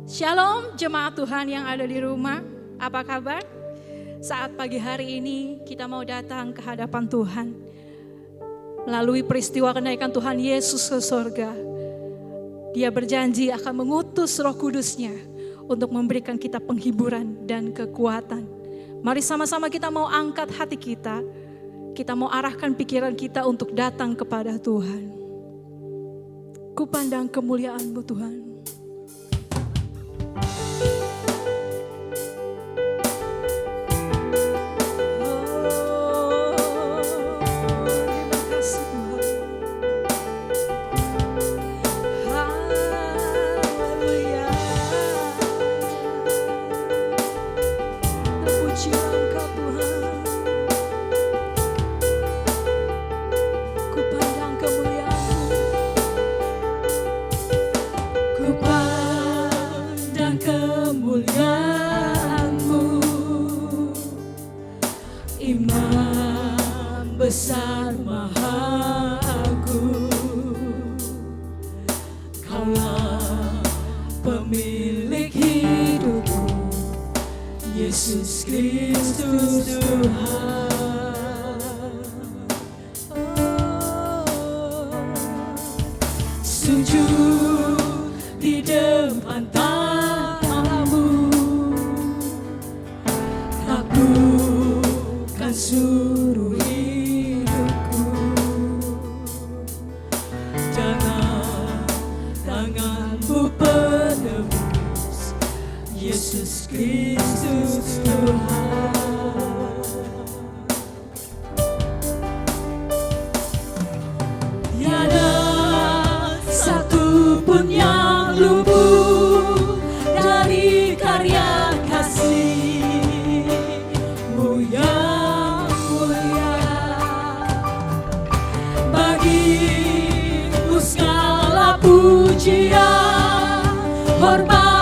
Shalom jemaat Tuhan yang ada di rumah, apa kabar? Saat pagi hari ini kita mau datang ke hadapan Tuhan. Melalui peristiwa kenaikan Tuhan Yesus ke surga, Dia berjanji akan mengutus Roh Kudus-Nya untuk memberikan kita penghiburan dan kekuatan. Mari sama-sama kita mau angkat hati kita mau arahkan pikiran kita untuk datang kepada Tuhan. Kupandang kemuliaan-Mu Tuhan. Besar Maha Agung, Kaulah pemilik hidupku, Yesus Kristus Tuhan. Sujud di depan tanganmu, aku kan suruh Yesus Kristus Tuhan. Tiada satu pun yang luput dari karya kasih-Mu yang mulia. Bagi-Mu segala pujian, hormat,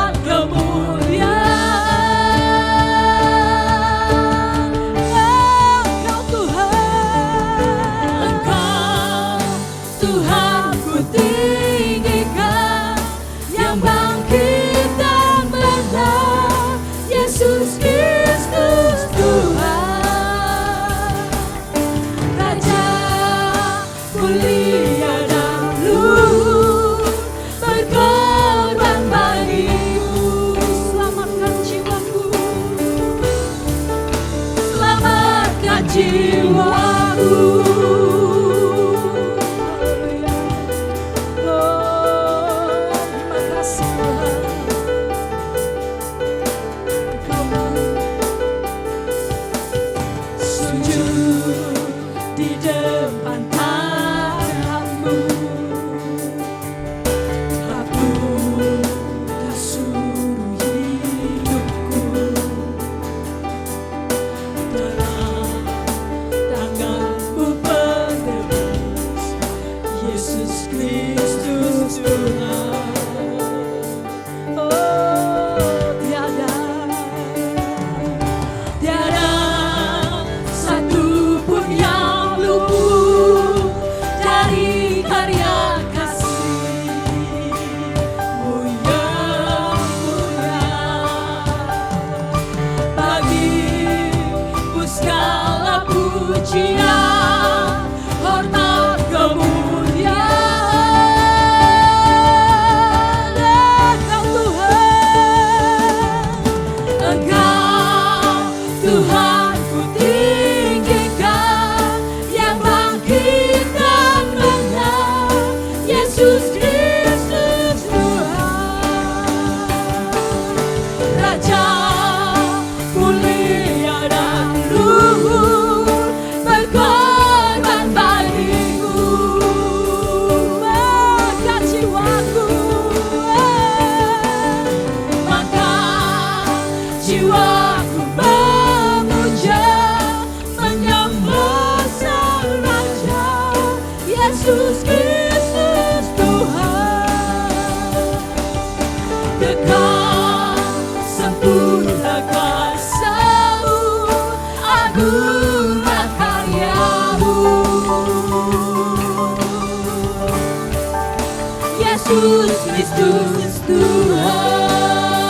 Yesus Kristus Tuhan.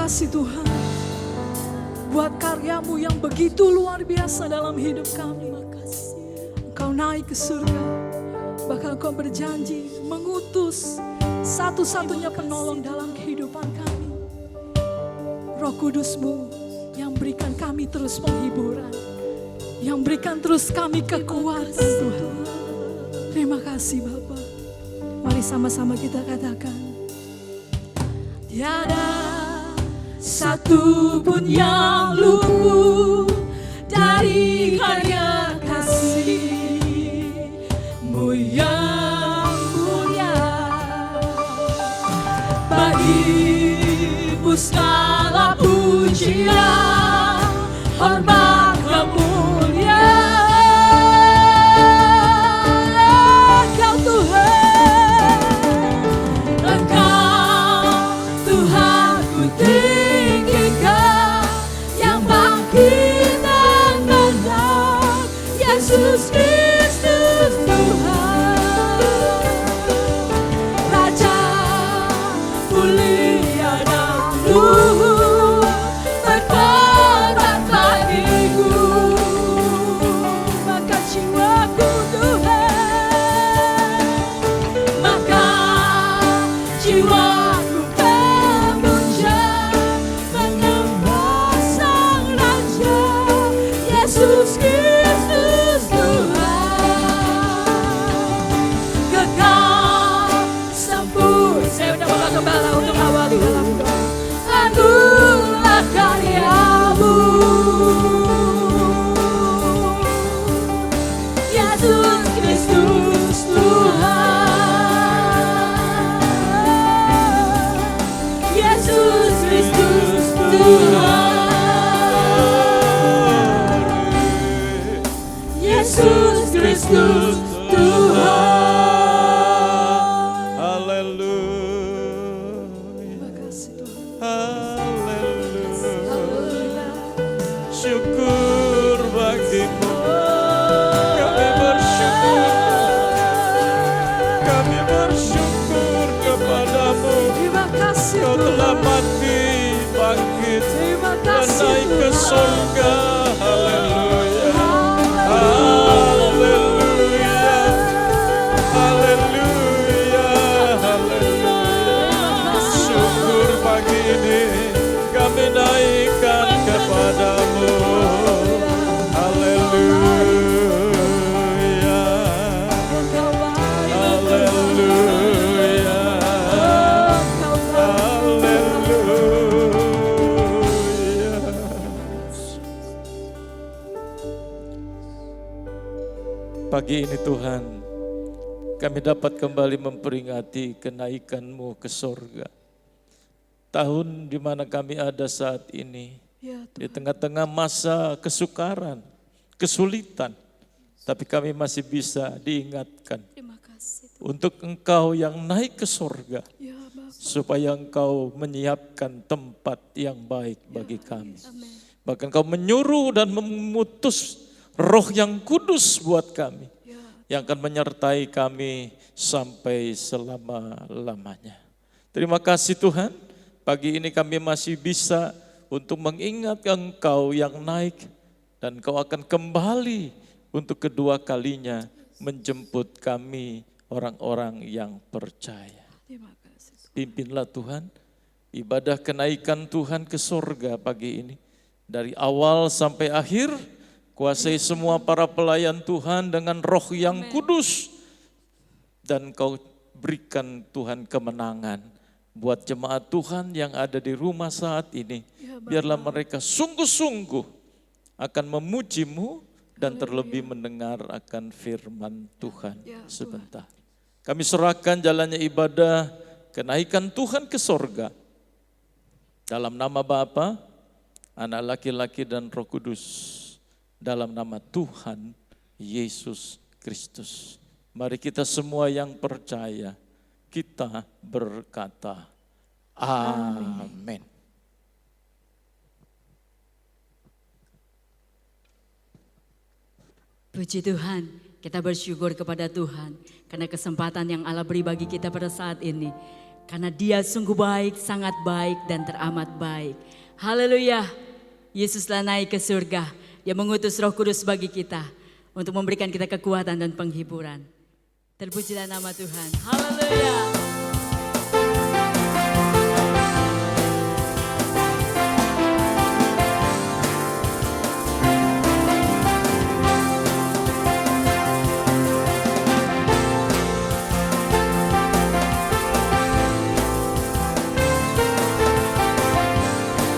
kasih Tuhan buat karya-Mu yang begitu luar biasa dalam hidup kami. Engkau naik ke surga, bahkan Engkau berjanji mengutus satu-satunya penolong dalam kehidupan kami. Roh Kudus-Mu yang berikan kami terus penghiburan, yang berikan terus kami kekuatan Tuhan. Terima kasih Bapa. Mari sama-sama kita katakan, tiada satu pun yang luput dari karya kasih-Mu yang mulia. Bagi-Mu segala pujian, hormat, kemuliaan. Engkau Tuhan, Engkau Tuhan ku tinggikan, yang bangkit dan menang, Yesus Kristus Tuhan. Raja mulia dan luhur, terhormat bagiku. Maka jiwaku Tuhan, maka jiwaku memuja, menyembah Sang Raja, Yesus Kristus Tuhan. Kekal sempurna. Saya udah bawa gembala untuk awali dalam doa. Anugerah karya-Mu, Yesus Kristus Tuhan. Yesus Kristus Tuhan. Yesus Kristus Tuhan. Haleluya. terima kasih Tuhan. Haleluya. Syukur bagi-Mu. Kami bersyukur. Kami bersyukur kepada-Mu. Terima kasih Kau telah Tuhan. mati, bangkit, Terima dan kasih naik ke Tuhan. surga. Haleluya. Haleluya. Haleluya. Haleluya. Syukur pagi ini kami naikkan kepada-Mu. Haleluya. Engkau baik. Haleluya. Engkau baik. Haleluya. Pagi ini Tuhan, kami dapat kembali memperingati kenaikan-Mu ke sorga. Tahun di mana kami ada saat ini, Ya di Tuhan. tengah-tengah masa kesukaran, kesulitan, tapi kami masih bisa diingatkan Terima kasih. untuk Engkau yang naik ke sorga, Ya Bapa. supaya Engkau menyiapkan tempat yang baik bagi kami. Amin. Bahkan Engkau menyuruh dan memutus Roh yang kudus buat kami, Ya. yang akan menyertai kami sampai selama-lamanya. Terima kasih Tuhan, pagi ini kami masih bisa untuk mengingat Engkau yang naik, dan Engkau akan kembali untuk kedua kalinya menjemput kami orang-orang yang percaya. Terima kasih. Pimpinlah Tuhan, ibadah kenaikan Tuhan ke sorga pagi ini. Dari awal sampai akhir, kuasai semua para pelayan Tuhan dengan Roh yang kudus. Dan Kau berikan Tuhan kemenangan buat jemaat Tuhan yang ada di rumah saat ini. Biarlah mereka sungguh-sungguh akan memuji-Mu dan terlebih mendengar akan firman Tuhan sebentar. Kami serahkan jalannya ibadah kenaikan Tuhan ke sorga. Dalam nama Bapa, Anak laki-laki dan Roh Kudus. Dalam nama Tuhan Yesus Kristus. Mari kita semua yang percaya, kita berkata, amin. Puji Tuhan, kita bersyukur kepada Tuhan karena kesempatan yang Allah beri bagi kita pada saat ini. Karena Dia sungguh baik, sangat baik dan teramat baik. Haleluya. Yesuslah naik ke surga. Dia mengutus Roh Kudus bagi kita untuk memberikan kita kekuatan dan penghiburan. Terpujilah nama Tuhan. Haleluya.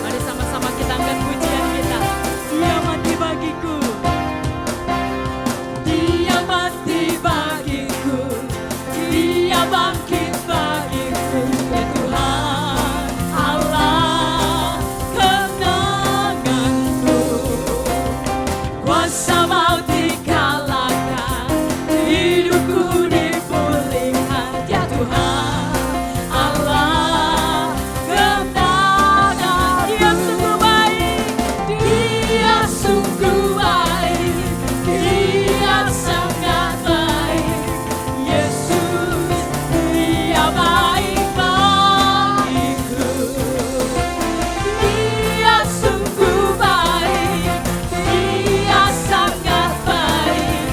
Mari sama-sama kita angkat pujian kita. Dia mati bagiku. Dia mati bagiku. Dia bangkit bagiku. Ya Tuhan Allah kenanganku. Kuasa maut dikalahkan, hidupku dipulihkan. Ya Tuhan Allah kenangan. Dia sungguh baik, Dia sungguh baik, Dia sangat baik. Yesus, Dia baik bagiku. Dia sungguh baik, Dia sangat baik.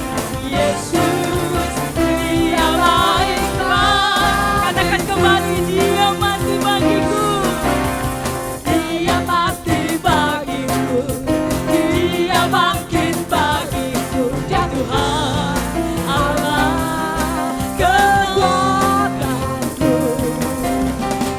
Yesus, Dia baik bagiku. Katakan kembali, Dia mati bagiku. Dia mati bagiku. Dia bangkit bagiku. Ya Tuhan Allah kekuatanku.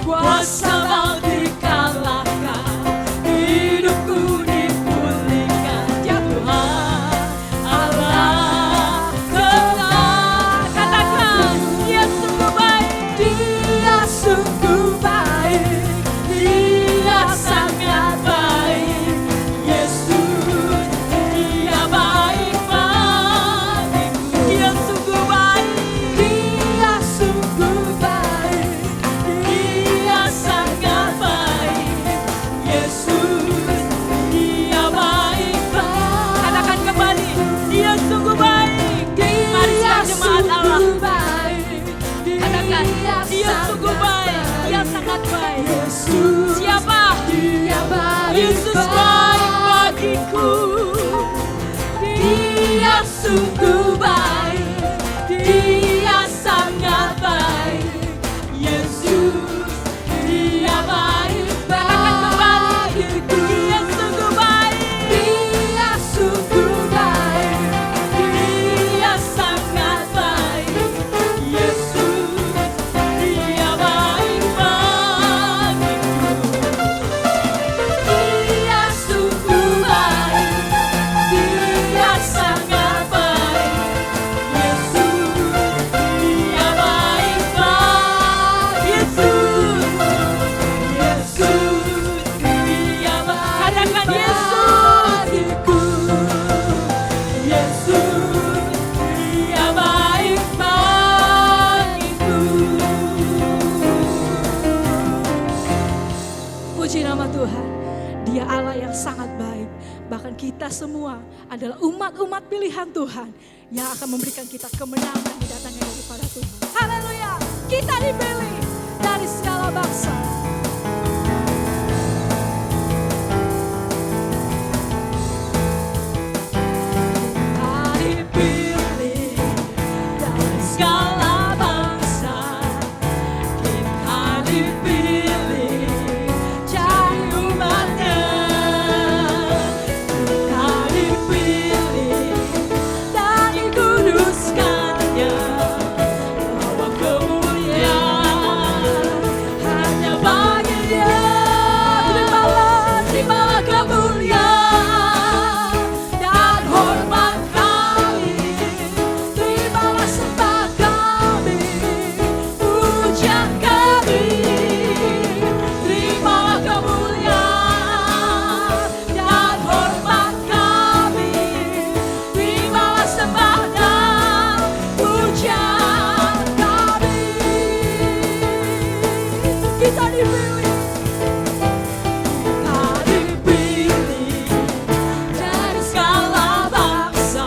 Kuasa maut dikalahkan, hidupku dipulihkan. Ya Tuhan Allah kenangan. Katakan, Dia sungguh baik, Dia sungguh baik, Dia sangat baik. Yesus, Dia baik bagiku. Dia sungguh baik, Dia sungguh baik, Dia sangat baik. Yesus, Dia baik bagiku. Katakan kembali, Dia sungguh baik. Mari kita jemaat Allah. Katakan, Dia sungguh baik, Dia sangat baik. Siapa? Yesus baik bagiku. Dia sungguh baik, Dia sangat baik. Yesus, Dia baik bagiku. Dia sungguh baik, Dia sungguh baik, Dia sangat baik. Yesus, Dia baik bagiku. Dia sungguh baik, Dia sangat baik. Yesus, Dia baik bagiku. Yesus, Dia baik bagiku. Yesus, Dia baik bagiku. Puji nama Tuhan. Dia Allah yang sangat baik. Bahkan kita semua adalah umat-umat pilihan Tuhan yang akan memberikan kita kemenangan di datangnya daripada Tuhan. Haleluya. Kita dipilih dari segala bangsa. Dipilih dari segala bangsa, kita dipilih jadi umatnya. Kita dipilih dan dikuduskannya, bahwa kemuliaan hanya bagi Dia. Terimalah kemuliaan dan hormat kami. Terimalah sembah kami, pujian kami. Terimalah kemuliaan dan hormat kami. Terimalah sembah dan pujian kami. Kita dipilih. Kita dipilih dari segala bangsa.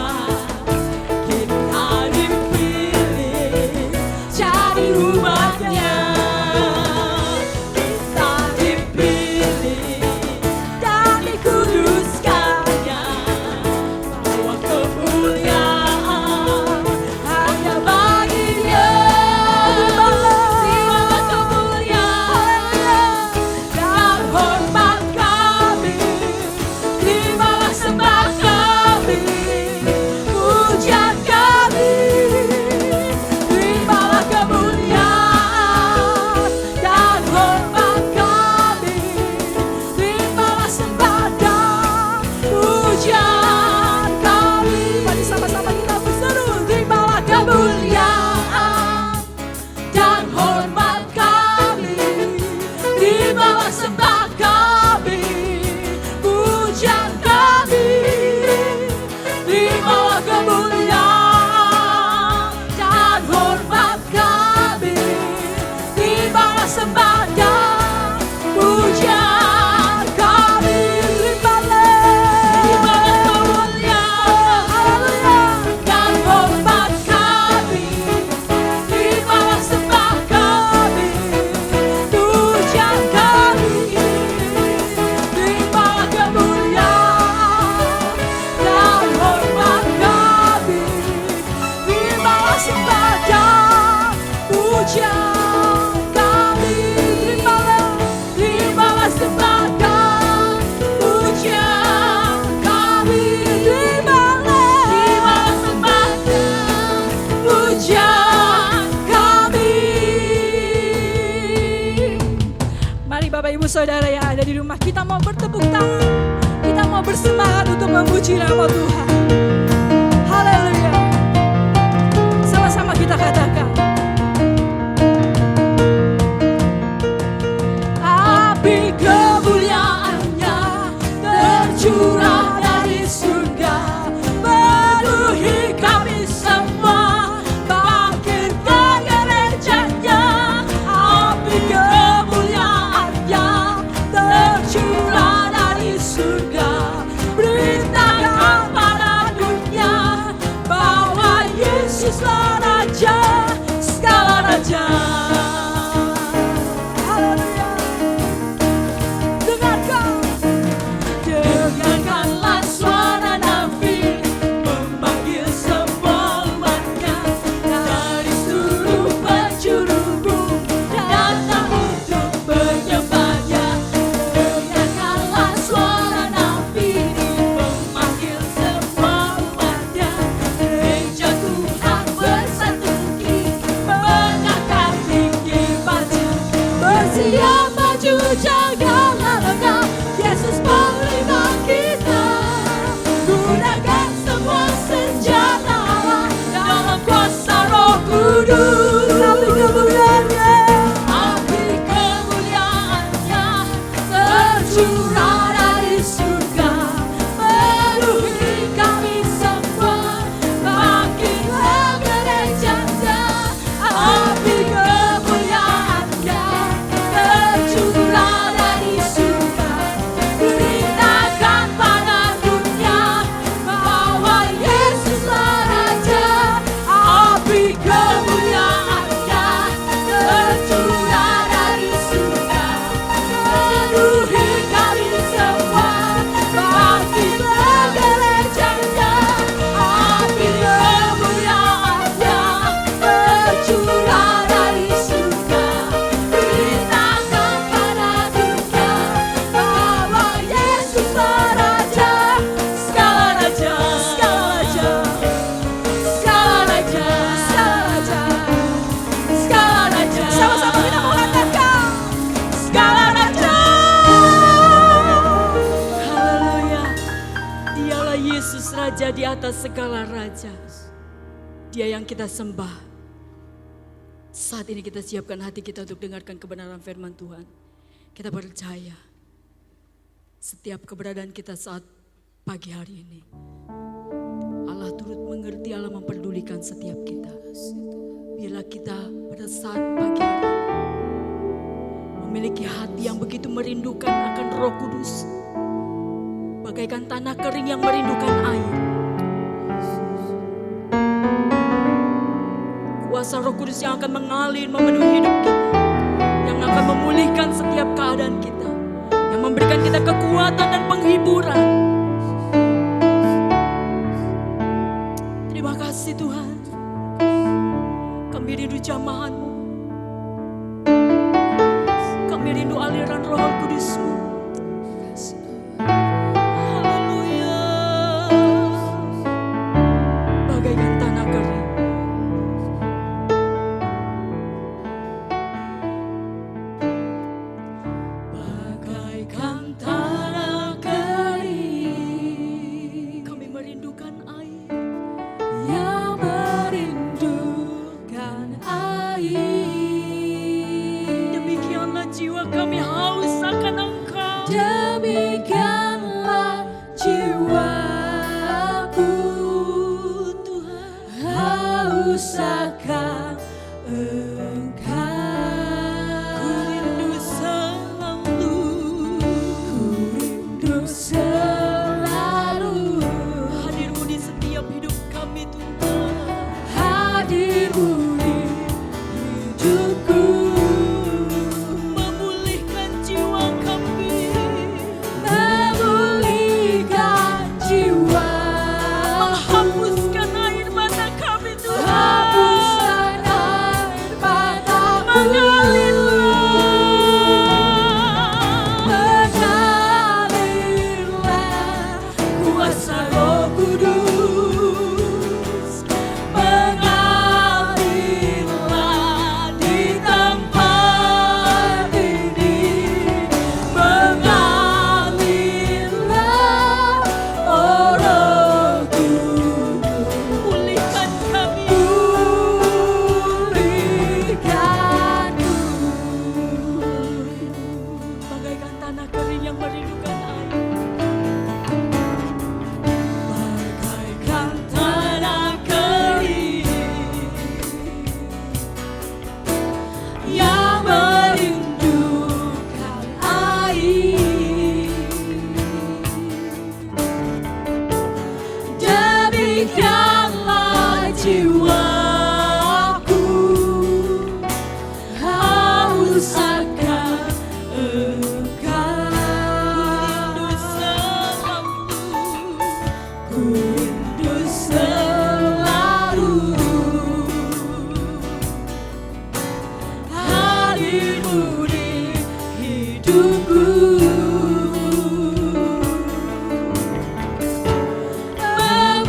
Kita dipilih jadi umatnya. Bapak Ibu Saudara yang ada di rumah, kita mau bertepuk tangan, kita mau bersemangat untuk memuji nama Tuhan. Haleluya. Sama-sama kita katakan. Api kemuliaan-Nya tercurah dari surga, penuhi kami semua, bangkitkan gerejanya. Api kemuliaan-Nya tercurah dari surga, beritakan pada dunia bahwa Yesuslah Raja segala raja. Haleluya. Dengarkanlah suara nafir memanggil semua umatnya dari seluruh penjuru bumi, datang untuk menyembahnya. Dengarkanlah suara nafir memanggil semua umatnya, gereja Tuhan bersatu kini, mengangkat tinggi baju, bersiap maju janganlah lengah. Yesus panglima kita, gunakan semua senjata Allah dalam kuasa Roh Kudus. Api kemuliaan-Nya tercurah dari surga, penuhi kami semua, bangkitlah gerejanya. Api kemuliaan-Nya tercurah dari surga, beritakan pada dunia bahwa Yesuslah Raja. Api kemuliaan-Nya tercurah dari surga, penuhi kami semua, bangkitlah gerejanya. Api kemuliaan-Nya tercurah dari surga, beritakan pada dunia bahwa Yesuslah Raja segala raja, segala raja, segala raja, segala raja, segala raja. Sama-sama kita mengatakan segala raja. Haleluya. Dialah Yesus Raja di atas segala raja. Dia yang kita sembah. Saat ini kita siapkan hati kita untuk dengarkan kebenaran firman Tuhan. Kita percaya setiap keberadaan kita saat pagi hari ini, Allah turut mengerti, Allah memperdulikan setiap kita. Bila kita pada saat pagi hari ini memiliki hati yang begitu merindukan akan Roh Kudus, bagaikan tanah kering yang merindukan air. Kuasa Roh Kudus yang akan mengalir memenuhi hidup kita, yang akan memulihkan setiap keadaan kita, yang memberikan kita kekuatan dan penghiburan. Terima kasih Tuhan. Kami rindu jamahan-Mu, kami rindu aliran Roh Kudus-Mu. Haleluya. Bagaikan tanah kering, Bagaikan tanah kering kami merindukan air. yang merindukan air. Demikianlah jiwa kami haus akan Engkau. Demikianlah jiwaku Tuhan, haus akan Engkau. ku rindu selalu. Rindu selalu Hadir-Mu di setiap hidup kami Tuhan. hadir-Mu di hidupku, Memulihkan jiwa kami.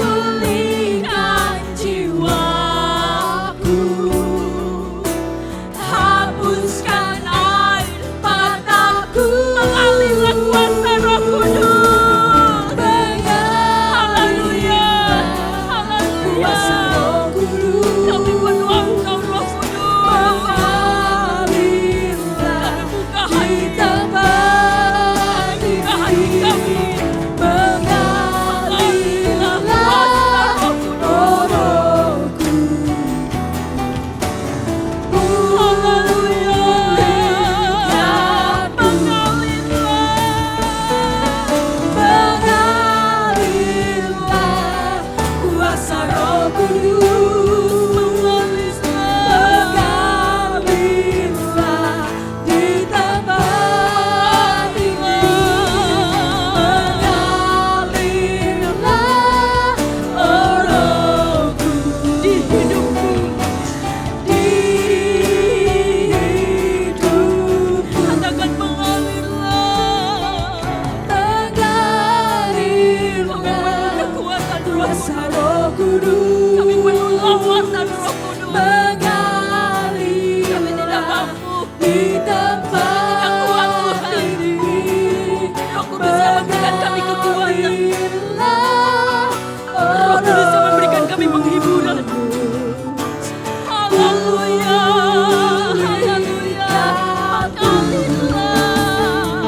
memulihkan jiwaku, hapuskan air mataku, mengalirlah kuasa Roh Kudus. Haleluya, haleluya. Kami berdoa Engkau Roh Kudus, kami buka hati kami, buka hati kami. Mengalirlah kuasa Roh Kudus. Haleluya, mengalirlah kuasa Roh Kudus, mengalirlah di tempat ini, mengalirlah Roh Kudus di hidupku, di hidupku. Katakan mengalirlah, mengalirlah kekuatan kuasa Roh Kudus. Kami perlu lawasan Roh Kudus. Mengalir, kami tidak mampu di tempat ini. Roh Kudus yang memberikan kami kekuatan. Roh Kudus yang memberikan kami penghiburan. Haleluya, haleluya. Mengalirlah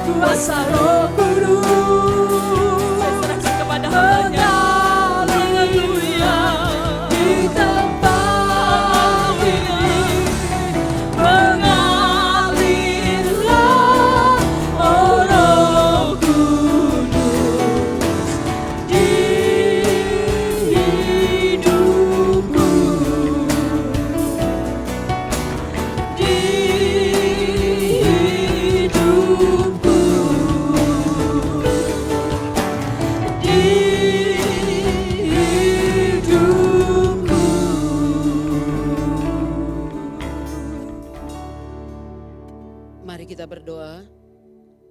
kuasa Roh Kudus. Saya serahkan kepada hamba-Nya. Haleluya. Di tempat ini mengalirlah Roh Kudus di hidupku, di hidupku, di hidupku. Mari kita berdoa.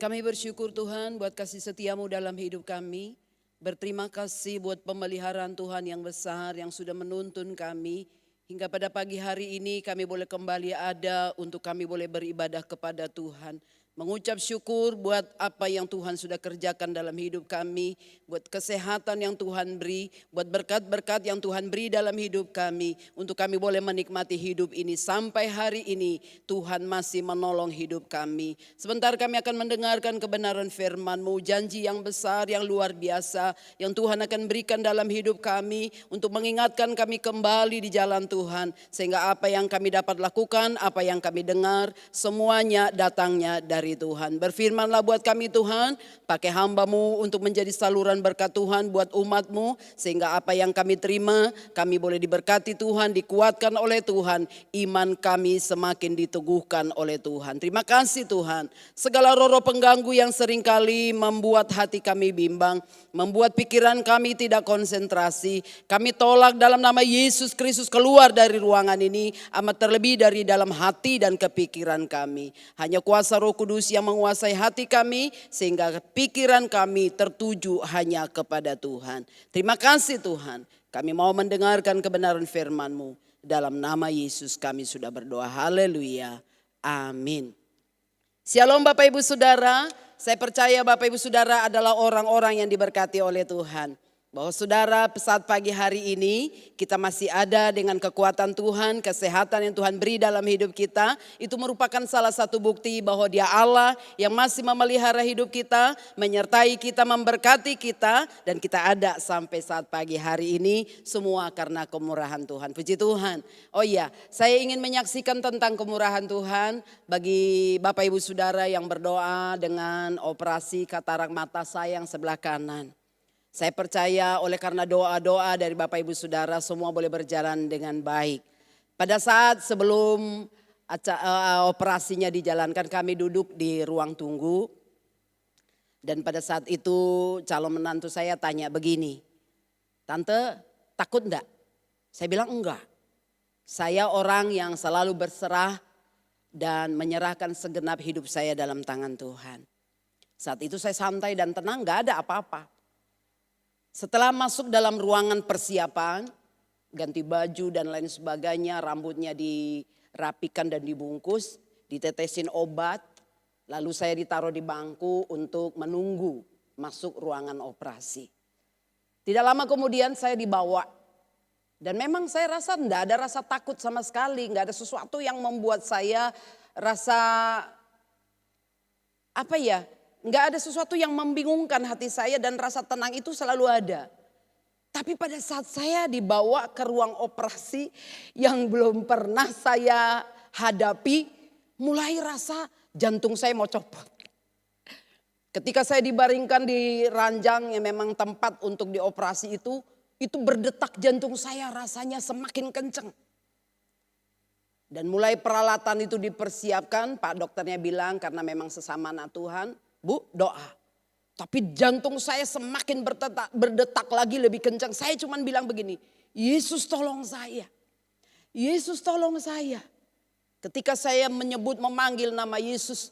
Kami bersyukur Tuhan buat kasih setiamu dalam hidup kami. Berterima kasih buat pemeliharaan Tuhan yang besar yang sudah menuntun kami. Hingga pada pagi hari ini kami boleh kembali ada untuk kami boleh beribadah kepada Tuhan. Mengucap syukur buat apa yang Tuhan sudah kerjakan dalam hidup kami. Buat kesehatan yang Tuhan beri. Buat berkat-berkat yang Tuhan beri dalam hidup kami. Untuk kami boleh menikmati hidup ini. Sampai hari ini Tuhan masih menolong hidup kami. Sebentar kami akan mendengarkan kebenaran firman-Mu. Janji yang besar, yang luar biasa. Yang Tuhan akan berikan dalam hidup kami. Untuk mengingatkan kami kembali di jalan Tuhan. Sehingga apa yang kami dapat lakukan, apa yang kami dengar. Semuanya datangnya dari Tuhan. Berfirmanlah buat kami Tuhan, pakai hamba-Mu untuk menjadi saluran berkat Tuhan buat umat-Mu, sehingga apa yang kami terima, kami boleh diberkati Tuhan, dikuatkan oleh Tuhan, iman kami semakin diteguhkan oleh Tuhan. Terima kasih Tuhan, segala roh-roh pengganggu yang seringkali membuat hati kami bimbang, membuat pikiran kami tidak konsentrasi, kami tolak dalam nama Yesus Kristus keluar dari ruangan ini, amat terlebih dari dalam hati dan kepikiran kami. Hanya kuasa Roh Kudus yang menguasai hati kami sehingga pikiran kami tertuju hanya kepada Tuhan. Terima kasih Tuhan. Kami mau mendengarkan kebenaran firman-Mu. Dalam nama Yesus kami sudah berdoa. Haleluya. Amin. Shalom Bapak Ibu Saudara. Saya percaya Bapak Ibu Saudara adalah orang-orang yang diberkati oleh Tuhan. Bahwa saudara saat pagi hari ini kita masih ada dengan kekuatan Tuhan, kesehatan yang Tuhan beri dalam hidup kita. Itu merupakan salah satu bukti bahwa Dia Allah yang masih memelihara hidup kita, menyertai kita, memberkati kita. Dan kita ada sampai saat pagi hari ini semua karena kemurahan Tuhan. Puji Tuhan. Oh iya, saya ingin menyaksikan tentang kemurahan Tuhan bagi Bapak Ibu Saudara yang berdoa dengan operasi katarak mata saya yang sebelah kanan. Saya percaya oleh karena doa-doa dari Bapak Ibu Saudara semua boleh berjalan dengan baik. Pada saat sebelum operasinya dijalankan kami duduk di ruang tunggu. Dan pada saat itu calon menantu saya tanya begini. Tante takut enggak? Saya bilang enggak. Saya orang yang selalu berserah dan menyerahkan segenap hidup saya dalam tangan Tuhan. Saat itu saya santai dan tenang, gak ada apa-apa. Setelah masuk dalam ruangan persiapan, ganti baju dan lain sebagainya, rambutnya dirapikan dan dibungkus, ditetesin obat, lalu saya ditaruh di bangku untuk menunggu masuk ruangan operasi. Tidak lama kemudian saya dibawa. Dan memang saya rasa tidak ada rasa takut sama sekali. Tidak ada sesuatu yang membuat saya rasa nggak ada sesuatu yang membingungkan hati saya dan rasa tenang itu selalu ada. Tapi pada saat saya dibawa ke ruang operasi yang belum pernah saya hadapi, mulai rasa jantung saya mau copot. Ketika saya dibaringkan di ranjang yang memang tempat untuk dioperasi itu berdetak jantung saya rasanya semakin kencang. Dan mulai peralatan itu dipersiapkan, Pak dokternya bilang karena memang sesama anak Tuhan, Bu, doa. Tapi jantung saya semakin berdetak lagi lebih kencang. Saya cuma bilang begini, Yesus tolong saya. Yesus tolong saya. Ketika saya memanggil nama Yesus,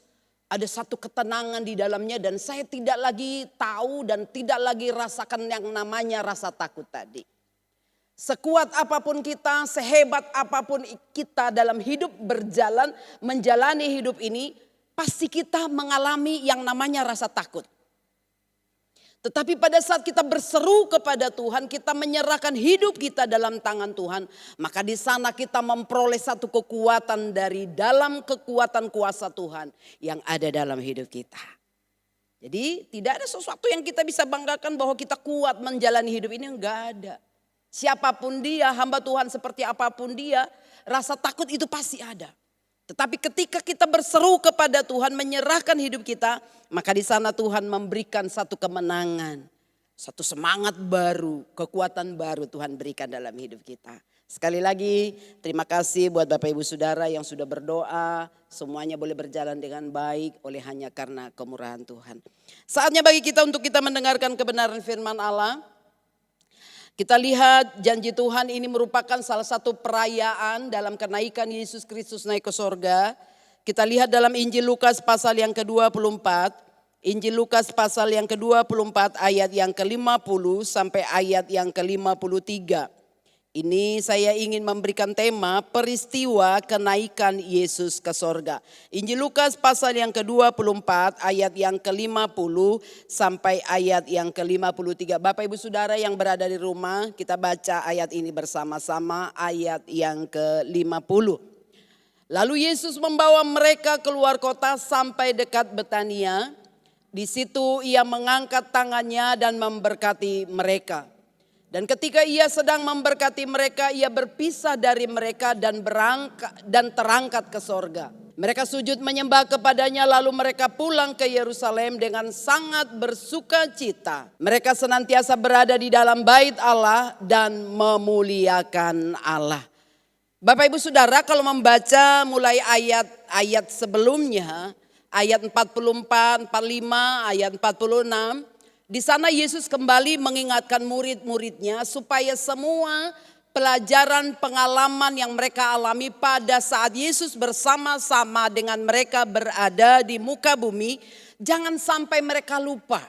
ada satu ketenangan di dalamnya dan saya tidak lagi tahu dan tidak lagi rasakan yang namanya rasa takut tadi. Sekuat apapun kita, sehebat apapun kita dalam hidup berjalan, menjalani hidup ini, pasti kita mengalami yang namanya rasa takut. Tetapi pada saat kita berseru kepada Tuhan, kita menyerahkan hidup kita dalam tangan Tuhan, maka di sana kita memperoleh satu kekuatan dari dalam kekuatan kuasa Tuhan yang ada dalam hidup kita. Jadi tidak ada sesuatu yang kita bisa banggakan bahwa kita kuat menjalani hidup ini, enggak ada. Siapapun dia, hamba Tuhan seperti apapun dia, rasa takut itu pasti ada. Tetapi ketika kita berseru kepada Tuhan, menyerahkan hidup kita, maka di sana Tuhan memberikan satu kemenangan, satu semangat baru, kekuatan baru Tuhan berikan dalam hidup kita. Sekali lagi terima kasih buat Bapak Ibu Saudara yang sudah berdoa, semuanya boleh berjalan dengan baik oleh hanya karena kemurahan Tuhan. Saatnya bagi kita untuk kita mendengarkan kebenaran firman Allah. Kita lihat janji Tuhan ini merupakan salah satu perayaan dalam kenaikan Yesus Kristus naik ke sorga. Kita lihat dalam Injil Lukas pasal yang ke-24. Injil Lukas pasal yang ke-24 ayat yang ke-50 sampai ayat yang ke-53. Ini saya ingin memberikan tema peristiwa kenaikan Yesus ke sorga. Injil Lukas pasal yang ke-24 ayat yang ke-50 sampai ayat yang ke-53. Bapak Ibu Saudara yang berada di rumah, kita baca ayat ini bersama-sama, ayat yang ke-50. Lalu Yesus membawa mereka keluar kota sampai dekat Betania. Di situ ia mengangkat tangannya dan memberkati mereka. Dan ketika ia sedang memberkati mereka, ia berpisah dari mereka dan terangkat ke sorga. Mereka sujud menyembah kepadanya, lalu mereka pulang ke Yerusalem dengan sangat bersuka cita. Mereka senantiasa berada di dalam bait Allah dan memuliakan Allah. Bapak Ibu Saudara, kalau membaca mulai ayat sebelumnya, ayat 44, 45, ayat 46, di sana Yesus kembali mengingatkan murid-muridnya supaya semua pelajaran pengalaman yang mereka alami pada saat Yesus bersama-sama dengan mereka berada di muka bumi, jangan sampai mereka lupa.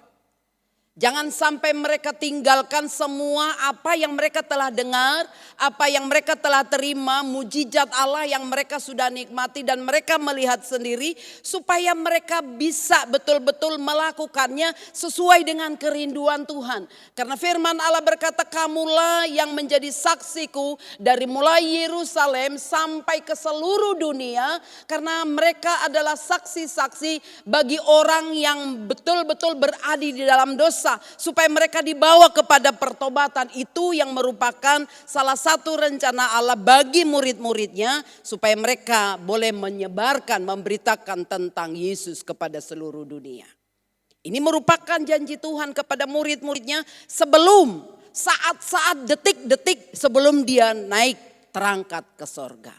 Jangan sampai mereka tinggalkan semua apa yang mereka telah dengar, apa yang mereka telah terima, mujizat Allah yang mereka sudah nikmati dan mereka melihat sendiri, supaya mereka bisa betul-betul melakukannya sesuai dengan kerinduan Tuhan. Karena firman Allah berkata, kamulah yang menjadi saksiku dari mulai Yerusalem sampai ke seluruh dunia, karena mereka adalah saksi-saksi bagi orang yang betul-betul berada di dalam dosa, supaya mereka dibawa kepada pertobatan. Itu yang merupakan salah satu rencana Allah bagi murid-muridnya, supaya mereka boleh menyebarkan, memberitakan tentang Yesus kepada seluruh dunia. Ini merupakan janji Tuhan kepada murid-muridnya sebelum saat-saat, detik-detik sebelum dia naik terangkat ke sorga.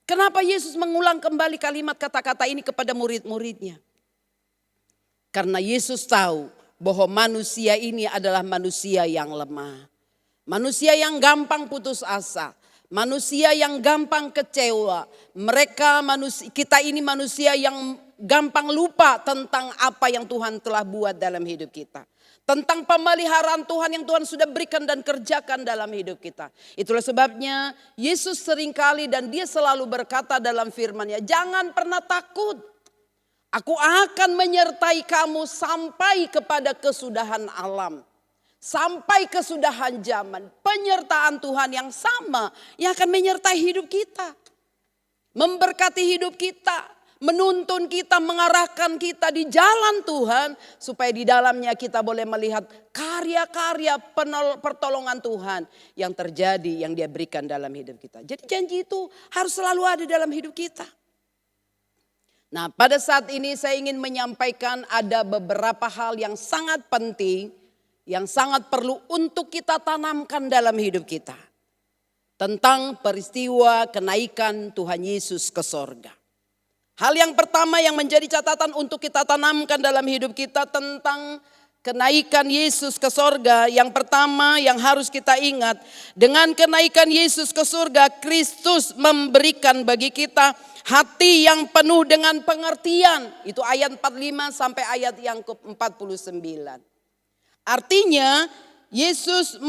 Kenapa Yesus mengulang kembali kalimat kata-kata ini kepada murid-muridnya? Karena Yesus tahu bahwa manusia ini adalah manusia yang lemah. Manusia yang gampang putus asa. Manusia yang gampang kecewa. Kita ini manusia yang gampang lupa tentang apa yang Tuhan telah buat dalam hidup kita. Tentang pemeliharaan Tuhan yang Tuhan sudah berikan dan kerjakan dalam hidup kita. Itulah sebabnya Yesus seringkali dan dia selalu berkata dalam firman-Nya, jangan pernah takut. Aku akan menyertai kamu sampai kepada kesudahan alam. Sampai kesudahan zaman. Penyertaan Tuhan yang sama yang akan menyertai hidup kita. Memberkati hidup kita. Menuntun kita, mengarahkan kita di jalan Tuhan. Supaya di dalamnya kita boleh melihat karya-karya pertolongan Tuhan yang terjadi, yang dia berikan dalam hidup kita. Jadi janji itu harus selalu ada dalam hidup kita. Nah, pada saat ini saya ingin menyampaikan ada beberapa hal yang sangat penting, yang sangat perlu untuk kita tanamkan dalam hidup kita. Tentang peristiwa kenaikan Tuhan Yesus ke sorga. Hal yang pertama yang menjadi catatan untuk kita tanamkan dalam hidup kita tentang kenaikan Yesus ke sorga. Yang pertama yang harus kita ingat, dengan kenaikan Yesus ke sorga, Kristus memberikan bagi kita hati yang penuh dengan pengertian. Itu ayat 45 sampai ayat yang ke-49. Artinya Yesus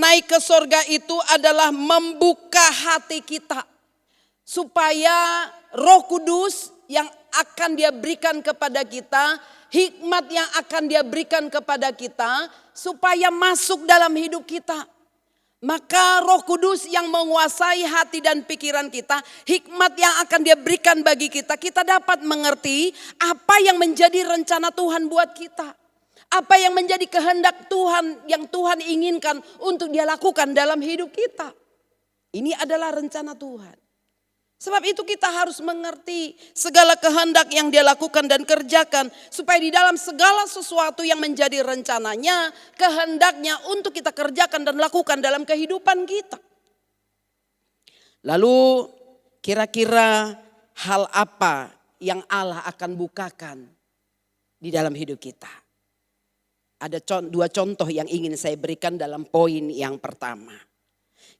naik ke sorga itu adalah membuka hati kita. Supaya Roh Kudus yang akan dia berikan kepada kita, hikmat yang akan dia berikan kepada kita, supaya masuk dalam hidup kita. Maka Roh Kudus yang menguasai hati dan pikiran kita, hikmat yang akan dia berikan bagi kita, kita dapat mengerti apa yang menjadi rencana Tuhan buat kita. Apa yang menjadi kehendak Tuhan yang Tuhan inginkan untuk dia lakukan dalam hidup kita. Ini adalah rencana Tuhan. Sebab itu kita harus mengerti segala kehendak yang dia lakukan dan kerjakan. Supaya di dalam segala sesuatu yang menjadi rencananya, kehendaknya untuk kita kerjakan dan lakukan dalam kehidupan kita. Lalu kira-kira hal apa yang Allah akan bukakan di dalam hidup kita? Ada dua contoh yang ingin saya berikan dalam poin yang pertama.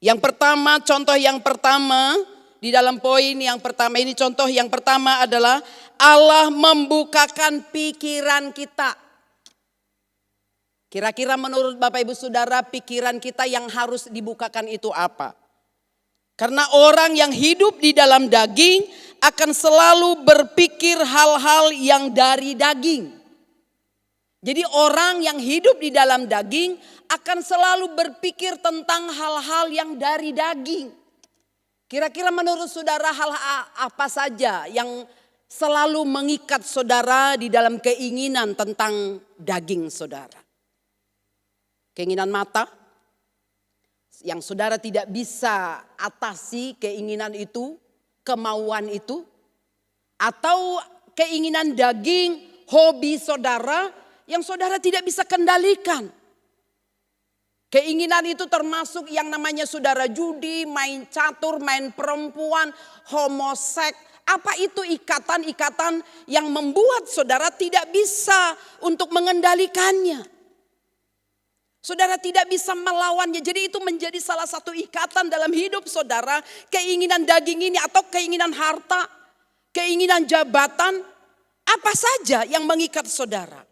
Yang pertama, contoh yang pertama di dalam poin yang pertama ini, contoh yang pertama adalah Allah membukakan pikiran kita. Kira-kira menurut Bapak Ibu Saudara, pikiran kita yang harus dibukakan itu apa? Karena orang yang hidup di dalam daging akan selalu berpikir hal-hal yang dari daging. Jadi orang yang hidup di dalam daging akan selalu berpikir tentang hal-hal yang dari daging. Kira-kira menurut saudara hal apa saja yang selalu mengikat saudara di dalam keinginan tentang daging saudara? Keinginan mata yang saudara tidak bisa atasi keinginan itu, kemauan itu. Atau keinginan daging, hobi saudara yang saudara tidak bisa kendalikan. Keinginan itu termasuk yang namanya saudara judi, main catur, main perempuan, homoseks. Apa itu ikatan-ikatan yang membuat saudara tidak bisa untuk mengendalikannya. Saudara tidak bisa melawannya. Jadi itu menjadi salah satu ikatan dalam hidup saudara. Keinginan daging ini atau keinginan harta, keinginan jabatan. Apa saja yang mengikat saudara.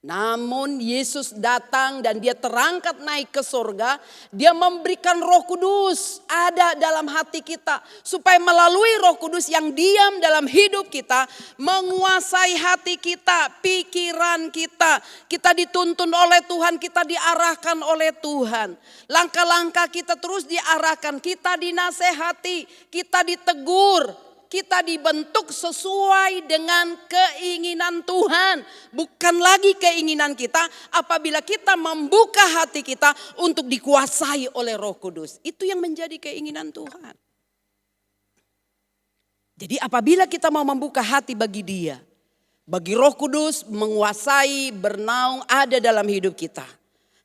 Namun Yesus datang dan dia terangkat naik ke surga. Dia memberikan Roh Kudus ada dalam hati kita. Supaya melalui Roh Kudus yang diam dalam hidup kita. Menguasai hati kita, pikiran kita. Kita dituntun oleh Tuhan, kita diarahkan oleh Tuhan. Langkah-langkah kita terus diarahkan, kita dinasehati, kita ditegur. Kita dibentuk sesuai dengan keinginan Tuhan. Bukan lagi keinginan kita apabila kita membuka hati kita untuk dikuasai oleh Roh Kudus. Itu yang menjadi keinginan Tuhan. Jadi apabila kita mau membuka hati bagi Dia, bagi Roh Kudus menguasai, bernaung, ada dalam hidup kita,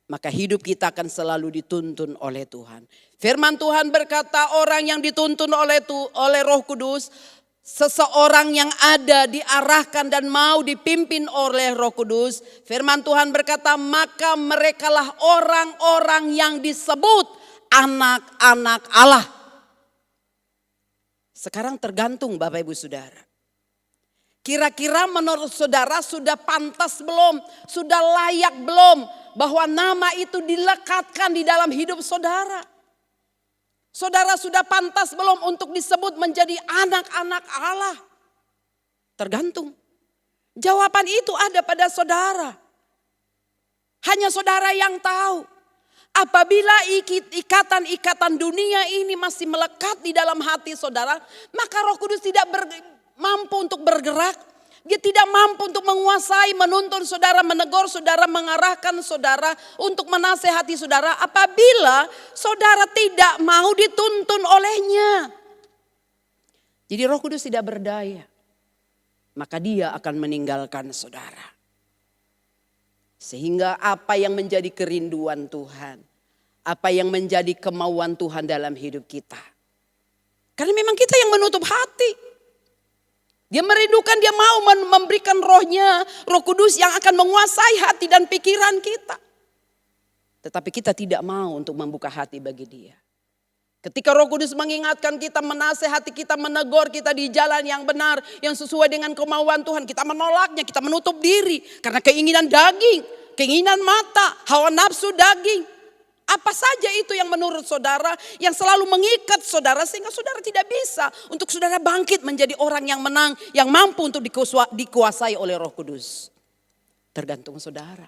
maka hidup kita akan selalu dituntun oleh Tuhan. Firman Tuhan berkata orang yang dituntun oleh Roh Kudus, seseorang yang ada diarahkan dan mau dipimpin oleh Roh Kudus. Firman Tuhan berkata maka merekalah orang-orang yang disebut anak-anak Allah. Sekarang tergantung Bapak Ibu Saudara. Kira-kira menurut saudara sudah pantas belum? Sudah layak belum? Bahwa nama itu dilekatkan di dalam hidup saudara. Saudara sudah pantas belum untuk disebut menjadi anak-anak Allah? Tergantung. Jawaban itu ada pada saudara. Hanya saudara yang tahu. Apabila ikatan-ikatan dunia ini masih melekat di dalam hati saudara, maka Roh Kudus tidak mampu untuk bergerak. Dia tidak mampu untuk menguasai, menuntun saudara, menegur saudara, mengarahkan saudara, untuk menasehati saudara apabila saudara tidak mau dituntun olehnya. Jadi Roh Kudus tidak berdaya, maka dia akan meninggalkan saudara. Sehingga apa yang menjadi kerinduan Tuhan, apa yang menjadi kemauan Tuhan dalam hidup kita. Karena memang kita yang menutup hati. Dia merindukan, dia mau memberikan rohnya, Roh Kudus yang akan menguasai hati dan pikiran kita. Tetapi kita tidak mau untuk membuka hati bagi dia. Ketika Roh Kudus mengingatkan kita, menasehati kita, menegur kita di jalan yang benar, yang sesuai dengan kemauan Tuhan, kita menolaknya, kita menutup diri. Karena keinginan daging, keinginan mata, hawa nafsu daging. Apa saja itu yang menurut saudara, yang selalu mengikat saudara, sehingga saudara tidak bisa untuk saudara bangkit menjadi orang yang menang, yang mampu untuk dikuasai oleh Roh Kudus. Tergantung saudara.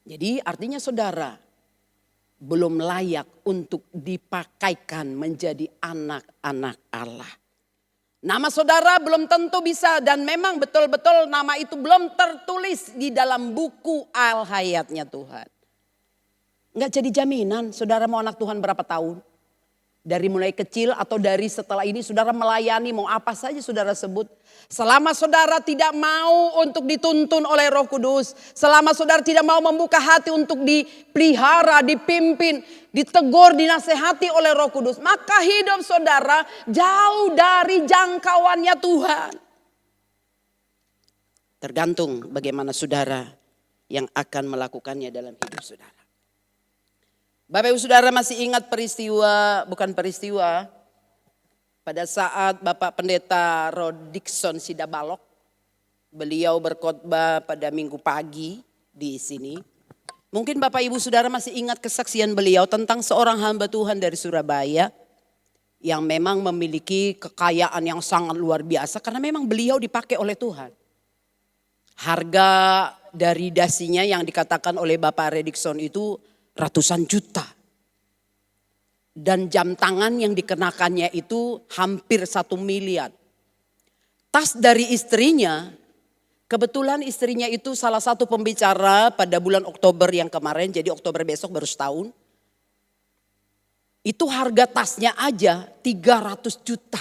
Jadi artinya saudara belum layak untuk dipakaikan menjadi anak-anak Allah. Nama saudara belum tentu bisa, dan memang betul-betul nama itu belum tertulis di dalam buku Al-Hayatnya Tuhan. Enggak jadi jaminan saudara mau anak Tuhan berapa tahun. Dari mulai kecil atau dari setelah ini saudara melayani, mau apa saja saudara sebut. Selama saudara tidak mau untuk dituntun oleh Roh Kudus. Selama saudara tidak mau membuka hati untuk dipelihara, dipimpin, ditegur, dinasehati oleh Roh Kudus. Maka hidup saudara jauh dari jangkauannya Tuhan. Tergantung bagaimana saudara yang akan melakukannya dalam hidup saudara. Bapak Ibu Saudara masih ingat pada saat Bapak Pendeta Rod Dixon Sidabalok, beliau berkhotbah pada minggu pagi di sini. Mungkin Bapak Ibu Saudara masih ingat kesaksian beliau tentang seorang hamba Tuhan dari Surabaya yang memang memiliki kekayaan yang sangat luar biasa karena memang beliau dipakai oleh Tuhan. Harga dari dasinya yang dikatakan oleh Bapak Redikson itu ratusan juta. Dan jam tangan yang dikenakannya itu hampir 1 miliar. Tas dari istrinya, kebetulan istrinya itu salah satu pembicara pada bulan Oktober yang kemarin, jadi Oktober besok baru setahun. Itu harga tasnya aja 300 juta.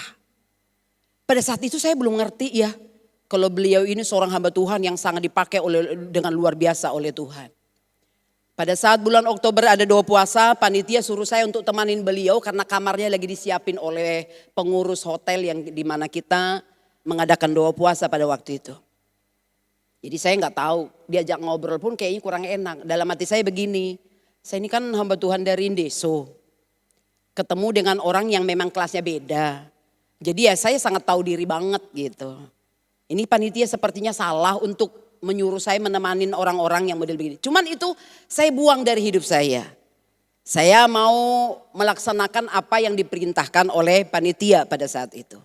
Pada saat itu saya belum ngerti ya, kalau beliau ini seorang hamba Tuhan yang sangat dipakai dengan luar biasa oleh Tuhan. Pada saat bulan Oktober ada 2 puasa, panitia suruh saya untuk temanin beliau karena kamarnya lagi disiapin oleh pengurus hotel yang dimana kita mengadakan 2 puasa pada waktu itu. Jadi saya nggak tahu, diajak ngobrol pun kayaknya kurang enak. Dalam hati saya begini, saya ini kan hamba Tuhan dari Indeso. Ketemu dengan orang yang memang kelasnya beda. Jadi ya saya sangat tahu diri banget gitu. Ini panitia sepertinya salah untuk menyuruh saya menemanin orang-orang yang model begini. Cuman itu saya buang dari hidup saya. Saya mau melaksanakan apa yang diperintahkan oleh panitia pada saat itu.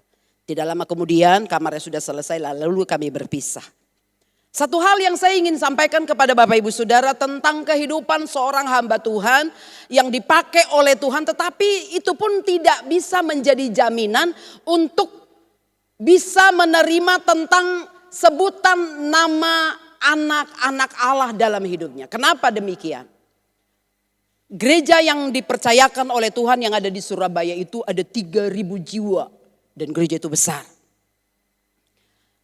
Tidak lama kemudian kamarnya sudah selesai lalu kami berpisah. Satu hal yang saya ingin sampaikan kepada Bapak Ibu Saudara tentang kehidupan seorang hamba Tuhan yang dipakai oleh Tuhan, tetapi itu pun tidak bisa menjadi jaminan untuk bisa menerima tentang sebutan nama anak-anak Allah dalam hidupnya. Kenapa demikian? Gereja yang dipercayakan oleh Tuhan yang ada di Surabaya itu ada 3.000 jiwa dan gereja itu besar.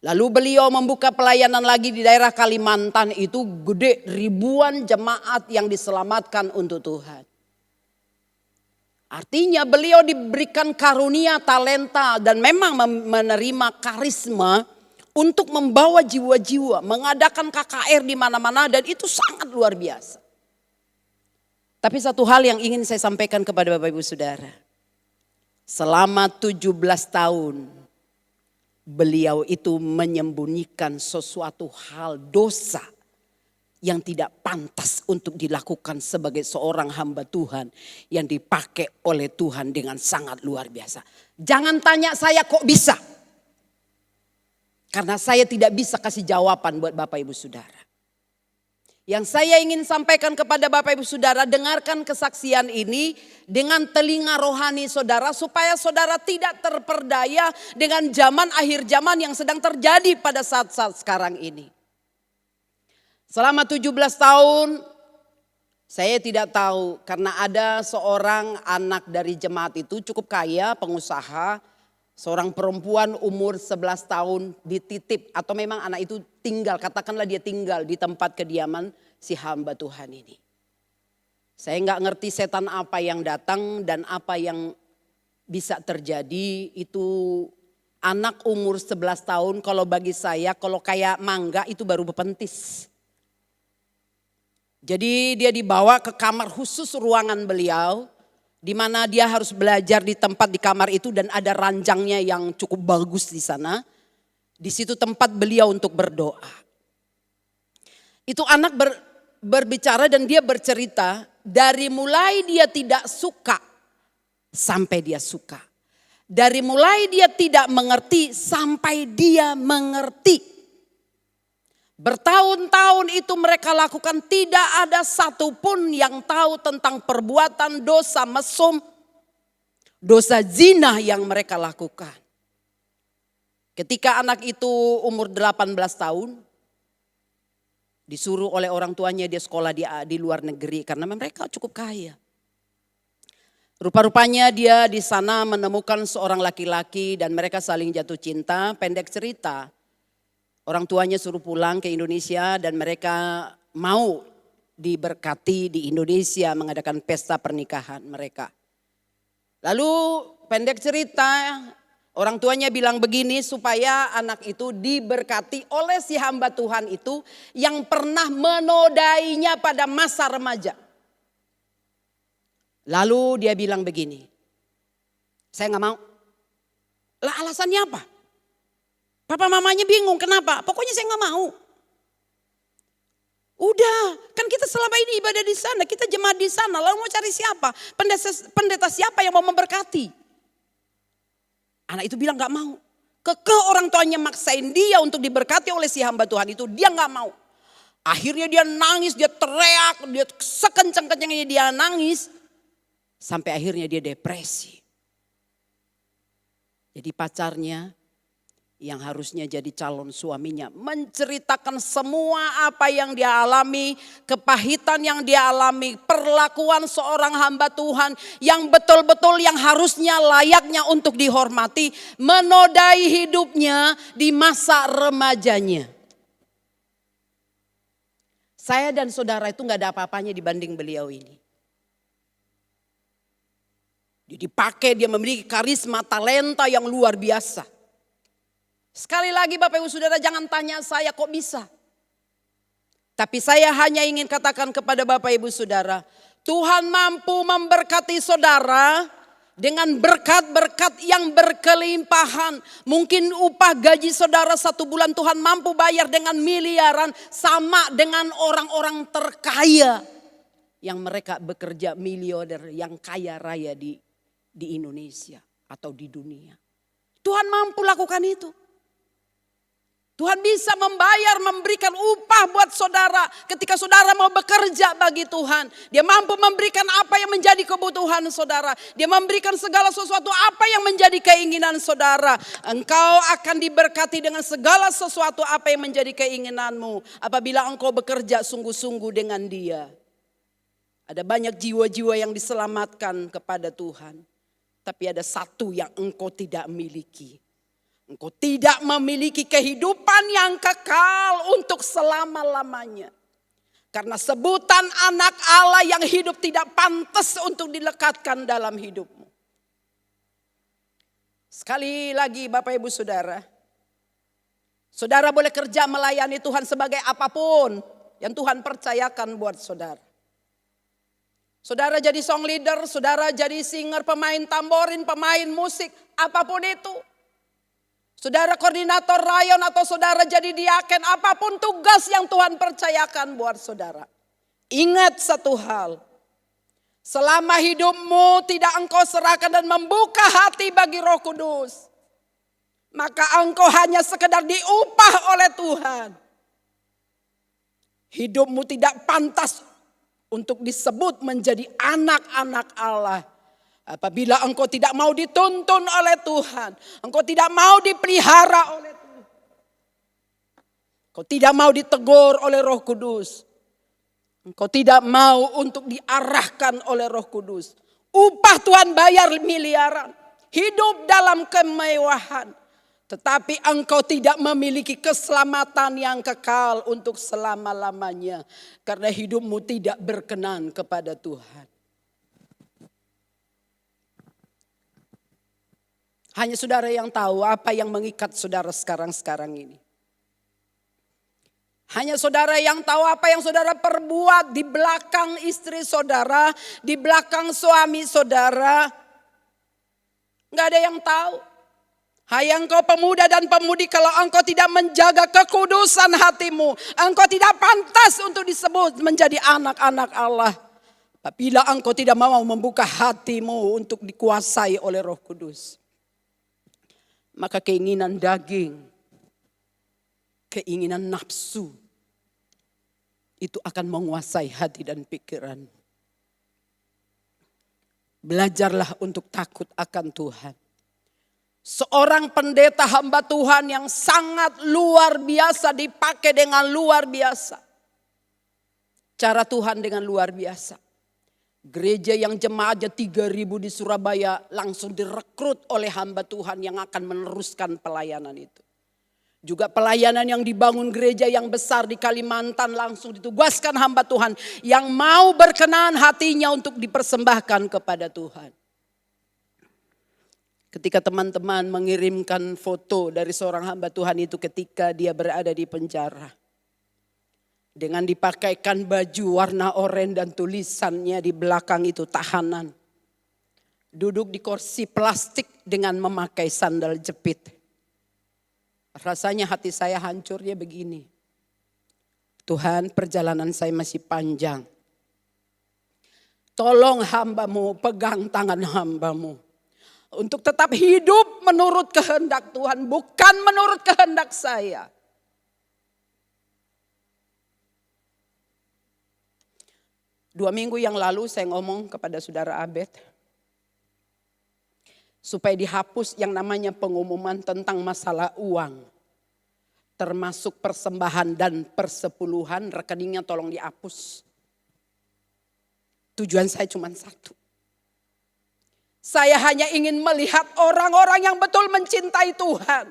Lalu beliau membuka pelayanan lagi di daerah Kalimantan itu gede, ribuan jemaat yang diselamatkan untuk Tuhan. Artinya beliau diberikan karunia, talenta dan memang menerima karisma untuk membawa jiwa-jiwa, mengadakan KKR di mana-mana dan itu sangat luar biasa. Tapi satu hal yang ingin saya sampaikan kepada Bapak Ibu Saudara. Selama 17 tahun beliau itu menyembunyikan sesuatu hal dosa yang tidak pantas untuk dilakukan sebagai seorang hamba Tuhan yang dipakai oleh Tuhan dengan sangat luar biasa. Jangan tanya saya kok bisa. Karena saya tidak bisa kasih jawaban buat Bapak Ibu Saudara. Yang saya ingin sampaikan kepada Bapak Ibu Saudara, dengarkan kesaksian ini dengan telinga rohani saudara supaya saudara tidak terperdaya dengan zaman akhir zaman yang sedang terjadi pada saat-saat sekarang ini. Selama 17 tahun saya tidak tahu karena ada seorang anak dari jemaat itu cukup kaya, pengusaha, seorang perempuan umur 11 tahun dititip atau memang anak itu tinggal, katakanlah dia tinggal di tempat kediaman si hamba Tuhan ini. Saya nggak ngerti setan apa yang datang dan apa yang bisa terjadi. Itu anak umur 11 tahun kalau bagi saya kalau kayak mangga itu baru bepentis. Jadi dia dibawa ke kamar khusus ruangan beliau, di mana dia harus belajar di tempat di kamar itu dan ada ranjangnya yang cukup bagus di sana. Di situ tempat beliau untuk berdoa. Itu anak berbicara dan dia bercerita dari mulai dia tidak suka sampai dia suka. Dari mulai dia tidak mengerti sampai dia mengerti. Bertahun-tahun itu mereka lakukan, tidak ada satupun yang tahu tentang perbuatan dosa mesum, dosa zina yang mereka lakukan. Ketika anak itu umur 18 tahun, disuruh oleh orang tuanya dia sekolah di luar negeri karena mereka cukup kaya. Rupa-rupanya dia di sana menemukan seorang laki-laki dan mereka saling jatuh cinta. Pendek cerita, orang tuanya suruh pulang ke Indonesia dan mereka mau diberkati di Indonesia mengadakan pesta pernikahan mereka. Lalu pendek cerita, orang tuanya bilang begini supaya anak itu diberkati oleh si hamba Tuhan itu yang pernah menodainya pada masa remaja. Lalu dia bilang begini, saya gak mau. Lah alasannya apa? Papa mamanya bingung kenapa? Pokoknya saya gak mau. Udah, kan kita selama ini ibadah di sana, kita jemaat di sana. Lalu mau cari siapa? Pendeta siapa yang mau memberkati? Anak itu bilang gak mau. Kekeh orang tuanya maksain dia untuk diberkati oleh si hamba Tuhan itu. Dia gak mau. Akhirnya dia nangis, dia teriak, dia sekencang-kencangnya dia nangis. Sampai akhirnya dia depresi. Jadi pacarnya yang harusnya jadi calon suaminya menceritakan semua apa yang dia alami, kepahitan yang dia alami, perlakuan seorang hamba Tuhan yang betul-betul yang harusnya layaknya untuk dihormati, menodai hidupnya di masa remajanya. Saya dan saudara itu gak ada apa-apanya dibanding beliau ini. Dia dipakai, dia memiliki karisma, talenta yang luar biasa. Sekali lagi Bapak Ibu Saudara, jangan tanya saya kok bisa. Tapi saya hanya ingin katakan kepada Bapak Ibu Saudara, Tuhan mampu memberkati saudara dengan berkat-berkat yang berkelimpahan. Mungkin upah gaji saudara 1 bulan Tuhan mampu bayar dengan miliaran, sama dengan orang-orang terkaya yang mereka bekerja miliarder, yang kaya raya di Indonesia atau di dunia. Tuhan mampu lakukan itu. Tuhan bisa membayar, memberikan upah buat saudara ketika saudara mau bekerja bagi Tuhan. Dia mampu memberikan apa yang menjadi kebutuhan saudara. Dia memberikan segala sesuatu apa yang menjadi keinginan saudara. Engkau akan diberkati dengan segala sesuatu apa yang menjadi keinginanmu apabila engkau bekerja sungguh-sungguh dengan Dia. Ada banyak jiwa-jiwa yang diselamatkan kepada Tuhan. Tapi ada satu yang engkau tidak miliki. Engkau tidak memiliki kehidupan yang kekal untuk selama-lamanya. Karena sebutan anak Allah yang hidup tidak pantas untuk dilekatkan dalam hidupmu. Sekali lagi Bapak Ibu Saudara. Saudara boleh kerja melayani Tuhan sebagai apapun yang Tuhan percayakan buat saudara. Saudara jadi song leader, saudara jadi singer, pemain tamborin, pemain musik, apapun itu. Saudara koordinator rayon atau saudara jadi diaken, apapun tugas yang Tuhan percayakan buat saudara. Ingat satu hal, selama hidupmu tidak engkau serahkan dan membuka hati bagi Roh Kudus, maka engkau hanya sekedar diupah oleh Tuhan. Hidupmu tidak pantas untuk disebut menjadi anak-anak Allah. Apabila engkau tidak mau dituntun oleh Tuhan, engkau tidak mau dipelihara oleh Tuhan, engkau tidak mau ditegur oleh Roh Kudus, engkau tidak mau untuk diarahkan oleh Roh Kudus. Upah Tuhan bayar miliaran, hidup dalam kemewahan, tetapi engkau tidak memiliki keselamatan yang kekal untuk selama-lamanya. Karena hidupmu tidak berkenan kepada Tuhan. Hanya saudara yang tahu apa yang mengikat saudara sekarang ini. Hanya saudara yang tahu apa yang saudara perbuat di belakang istri saudara, di belakang suami saudara. Gak ada yang tahu. Hai engkau pemuda dan pemudi, kalau engkau tidak menjaga kekudusan hatimu, engkau tidak pantas untuk disebut menjadi anak-anak Allah. Apabila engkau tidak mau membuka hatimu untuk dikuasai oleh Roh Kudus, maka keinginan daging, keinginan nafsu, itu akan menguasai hati dan pikiran. Belajarlah untuk takut akan Tuhan. Seorang pendeta hamba Tuhan yang sangat luar biasa, dipakai dengan luar biasa. Cara Tuhan dengan luar biasa. Gereja yang jemaatnya 3.000 di Surabaya langsung direkrut oleh hamba Tuhan yang akan meneruskan pelayanan itu. Juga pelayanan yang dibangun gereja yang besar di Kalimantan langsung ditugaskan hamba Tuhan yang mau berkenan hatinya untuk dipersembahkan kepada Tuhan. Ketika teman-teman mengirimkan foto dari seorang hamba Tuhan itu ketika dia berada di penjara. Dengan dipakaikan baju warna oranye dan tulisannya di belakang itu tahanan. Duduk di kursi plastik dengan memakai sandal jepit. Rasanya hati saya hancurnya begini. Tuhan, perjalanan saya masih panjang. Tolong hambamu, pegang tangan hambamu. Untuk tetap hidup menurut kehendak Tuhan, bukan menurut kehendak saya. Dua minggu yang lalu saya ngomong kepada saudara Abed, supaya dihapus yang namanya pengumuman tentang masalah uang. Termasuk persembahan dan persepuluhan, rekeningnya tolong dihapus. Tujuan saya cuma satu. Saya hanya ingin melihat orang-orang yang betul mencintai Tuhan.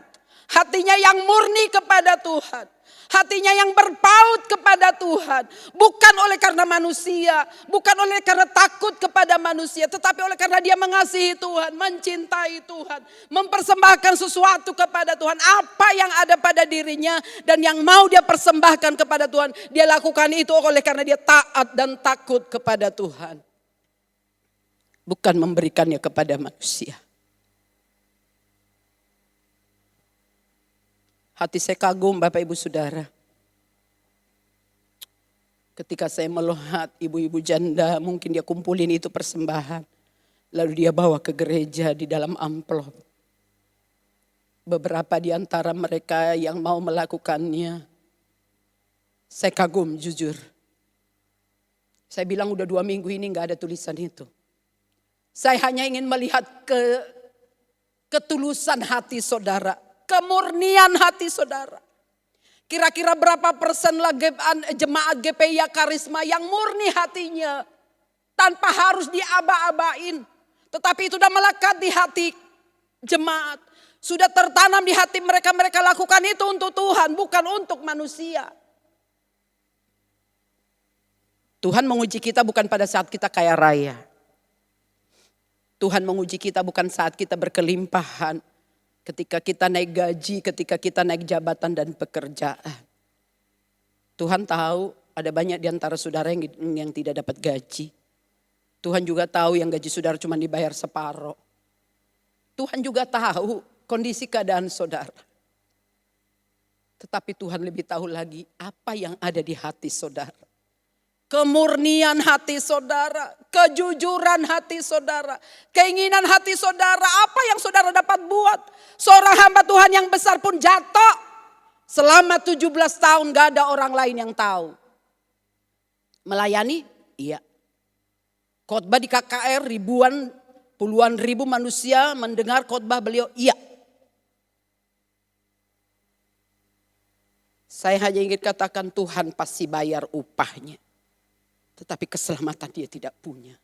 Hatinya yang murni kepada Tuhan. Hatinya yang berpaut kepada Tuhan. Bukan oleh karena manusia. Bukan oleh karena takut kepada manusia. Tetapi oleh karena dia mengasihi Tuhan. Mencintai Tuhan. Mempersembahkan sesuatu kepada Tuhan. Apa yang ada pada dirinya. Dan yang mau dia persembahkan kepada Tuhan. Dia lakukan itu oleh karena dia taat dan takut kepada Tuhan. Bukan memberikannya kepada manusia. Hati saya kagum Bapak Ibu Saudara. Ketika saya melihat ibu-ibu janda, mungkin dia kumpulin itu persembahan. Lalu dia bawa ke gereja di dalam amplop. Beberapa di antara mereka yang mau melakukannya, saya kagum jujur. Saya bilang udah 2 minggu ini gak ada tulisan itu. Saya hanya ingin melihat ketulusan hati saudara. Kemurnian hati saudara. Kira-kira berapa persen lah jemaat GPI Karisma yang murni hatinya. Tanpa harus diaba-abain. Tetapi itu sudah melekat di hati jemaat. Sudah tertanam di hati mereka. Mereka lakukan itu untuk Tuhan, bukan untuk manusia. Tuhan menguji kita bukan pada saat kita kaya raya. Tuhan menguji kita bukan saat kita berkelimpahan. Ketika kita naik gaji, ketika kita naik jabatan dan pekerjaan. Tuhan tahu ada banyak di antara saudara yang tidak dapat gaji. Tuhan juga tahu yang gaji saudara cuma dibayar separuh. Tuhan juga tahu kondisi keadaan saudara. Tetapi Tuhan lebih tahu lagi apa yang ada di hati saudara. Kemurnian hati saudara, kejujuran hati saudara, keinginan hati saudara, apa yang saudara dapat buat. Seorang hamba Tuhan yang besar pun jatuh. Selama 17 tahun gak ada orang lain yang tahu. Melayani? Iya. Khotbah di KKR puluhan ribu manusia mendengar khotbah beliau? Iya. Saya hanya ingin katakan Tuhan pasti bayar upahnya. Tetapi keselamatan dia tidak punya.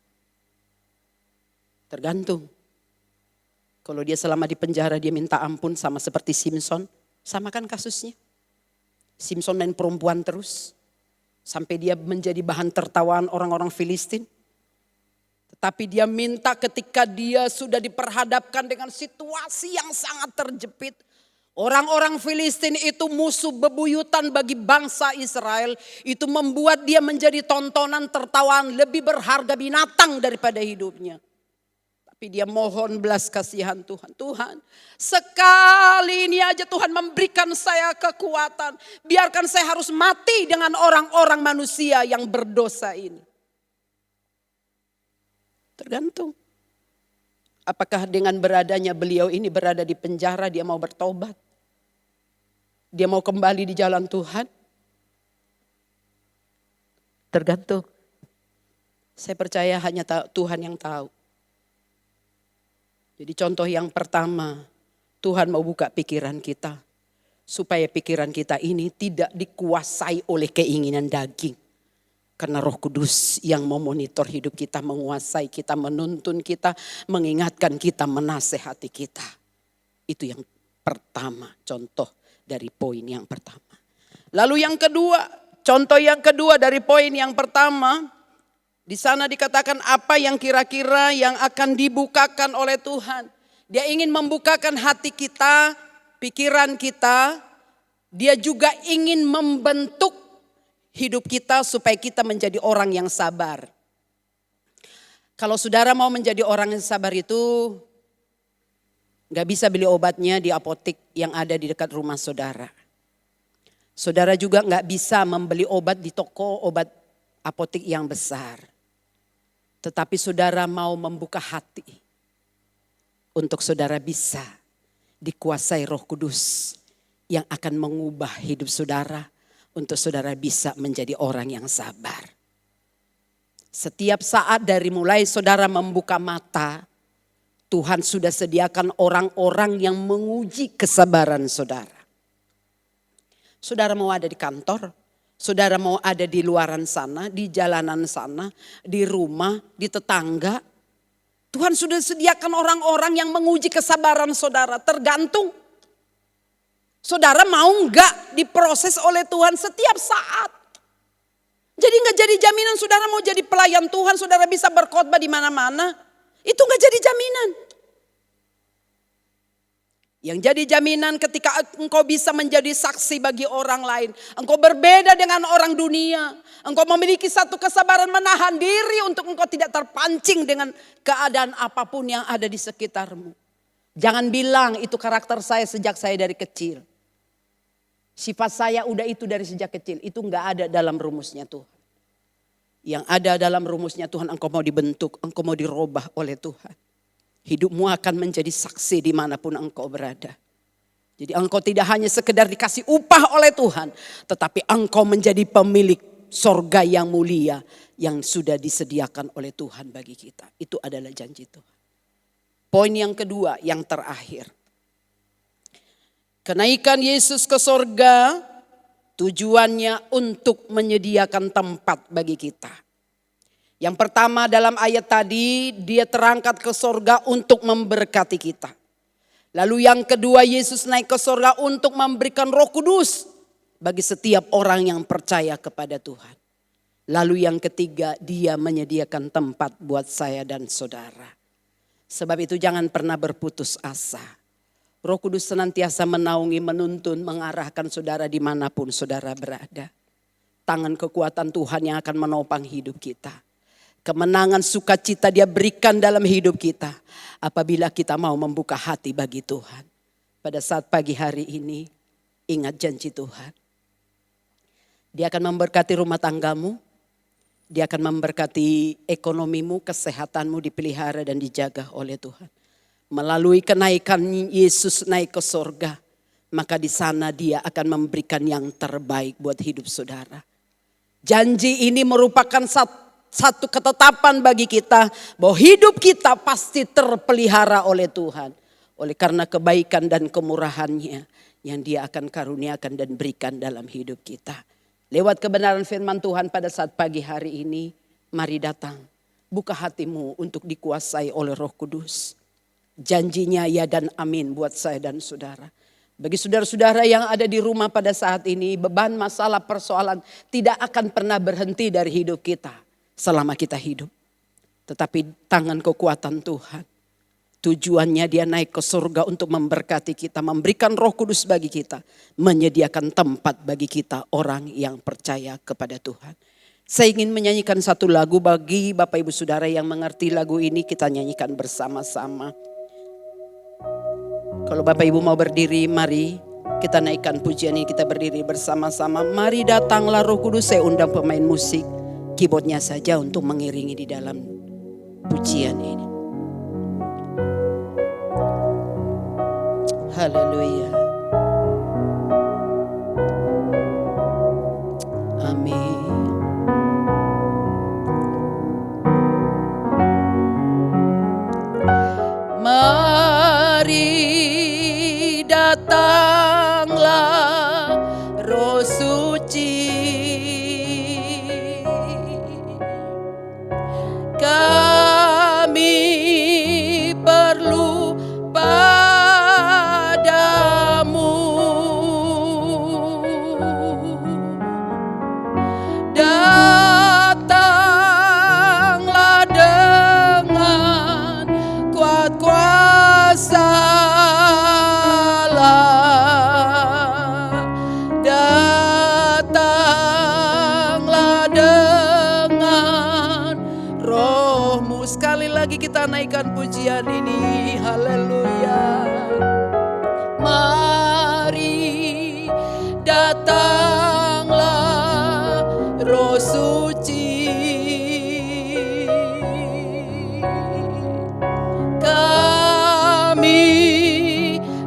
Tergantung. Kalau dia selama di penjara dia minta ampun sama seperti Simpson. Sama kan kasusnya. Simpson main perempuan terus. Sampai dia menjadi bahan tertawaan orang-orang Filistin. Tetapi dia minta ketika dia sudah diperhadapkan dengan situasi yang sangat terjepit. Orang-orang Filistin itu musuh bebuyutan bagi bangsa Israel. Itu membuat dia menjadi tontonan tertawaan lebih berharga binatang daripada hidupnya. Tapi dia mohon belas kasihan Tuhan. Tuhan, sekali ini aja Tuhan memberikan saya kekuatan. Biarkan saya harus mati dengan orang-orang manusia yang berdosa ini. Tergantung. Apakah dengan beradanya beliau ini berada di penjara dia mau bertobat? Dia mau kembali di jalan Tuhan? Tergantung. Saya percaya hanya Tuhan yang tahu. Jadi contoh yang pertama, Tuhan mau buka pikiran kita. Supaya pikiran kita ini tidak dikuasai oleh keinginan daging. Karena Roh Kudus yang memonitor hidup kita, menguasai kita, menuntun kita, mengingatkan kita, menasehati kita. Itu yang pertama, contoh dari poin yang pertama. Lalu yang kedua, contoh yang kedua dari poin yang pertama, di sana dikatakan apa yang kira-kira yang akan dibukakan oleh Tuhan. Dia ingin membukakan hati kita, pikiran kita. Dia juga ingin membentuk hidup kita supaya kita menjadi orang yang sabar. Kalau saudara mau menjadi orang yang sabar itu gak bisa beli obatnya di apotek yang ada di dekat rumah saudara. Saudara juga gak bisa membeli obat di toko obat apotek yang besar. Tetapi saudara mau membuka hati untuk saudara bisa dikuasai Roh Kudus yang akan mengubah hidup saudara untuk saudara bisa menjadi orang yang sabar. Setiap saat dari mulai saudara membuka mata, Tuhan sudah sediakan orang-orang yang menguji kesabaran saudara. Saudara mau ada di kantor, saudara mau ada di luaran sana, di jalanan sana, di rumah, di tetangga. Tuhan sudah sediakan orang-orang yang menguji kesabaran saudara. Tergantung. Saudara mau enggak diproses oleh Tuhan setiap saat. Jadi enggak jadi jaminan saudara mau jadi pelayan Tuhan, saudara bisa berkhotbah di mana-mana. Itu enggak jadi jaminan. Yang jadi jaminan ketika engkau bisa menjadi saksi bagi orang lain. Engkau berbeda dengan orang dunia. Engkau memiliki satu kesabaran menahan diri untuk engkau tidak terpancing dengan keadaan apapun yang ada di sekitarmu. Jangan bilang itu karakter saya sejak saya dari kecil. Sifat saya udah itu dari sejak kecil. Itu enggak ada dalam rumusnya Tuhan. Yang ada dalam rumusnya Tuhan, engkau mau dibentuk, engkau mau dirubah oleh Tuhan. Hidupmu akan menjadi saksi dimanapun engkau berada. Jadi engkau tidak hanya sekedar dikasih upah oleh Tuhan, tetapi engkau menjadi pemilik sorga yang mulia yang sudah disediakan oleh Tuhan bagi kita. Itu adalah janji Tuhan. Poin yang kedua, yang terakhir. Kenaikan Yesus ke sorga tujuannya untuk menyediakan tempat bagi kita. Yang pertama dalam ayat tadi, dia terangkat ke sorga untuk memberkati kita. Lalu yang kedua, Yesus naik ke sorga untuk memberikan Roh Kudus bagi setiap orang yang percaya kepada Tuhan. Lalu yang ketiga, dia menyediakan tempat buat saya dan saudara. Sebab itu jangan pernah berputus asa. Roh Kudus senantiasa menaungi, menuntun, mengarahkan saudara dimanapun saudara berada. Tangan kekuatan Tuhan yang akan menopang hidup kita. Kemenangan, sukacita Dia berikan dalam hidup kita apabila kita mau membuka hati bagi Tuhan. Pada saat pagi hari ini, ingat janji Tuhan. Dia akan memberkati rumah tanggamu, Dia akan memberkati ekonomimu, kesehatanmu dipelihara dan dijaga oleh Tuhan. Melalui kenaikan Yesus naik ke sorga, maka di sana Dia akan memberikan yang terbaik buat hidup saudara. Janji ini merupakan satu ketetapan bagi kita bahwa hidup kita pasti terpelihara oleh Tuhan. Oleh karena kebaikan dan kemurahan-Nya yang Dia akan karuniakan dan berikan dalam hidup kita. Lewat kebenaran firman Tuhan pada saat pagi hari ini, mari datang. Buka hatimu untuk dikuasai oleh Roh Kudus. Janjinya ya dan amin buat saya dan saudara. Bagi saudara-saudara yang ada di rumah pada saat ini, beban, masalah, persoalan tidak akan pernah berhenti dari hidup kita selama kita hidup. Tetapi tangan kekuatan Tuhan, tujuannya Dia naik ke surga untuk memberkati kita, memberikan Roh Kudus bagi kita, menyediakan tempat bagi kita orang yang percaya kepada Tuhan. Saya ingin menyanyikan satu lagu bagi Bapak Ibu Saudara yang mengerti lagu ini, kita nyanyikan bersama-sama. Kalau Bapak Ibu mau berdiri, mari kita naikkan pujian ini, kita berdiri bersama-sama. Mari datanglah Roh Kudus, saya undang pemain musik, keyboardnya saja untuk mengiringi di dalam pujian ini. Haleluya. Amin. Mari datanglah Roh Suci, kami perlu padamu. Datanglah dengan kuat kuasa Allah. Datanglah dengan Roh-Mu. Sekali lagi kita naikkan pujian ini. Haleluya. Mari datanglah Roh Suci, kami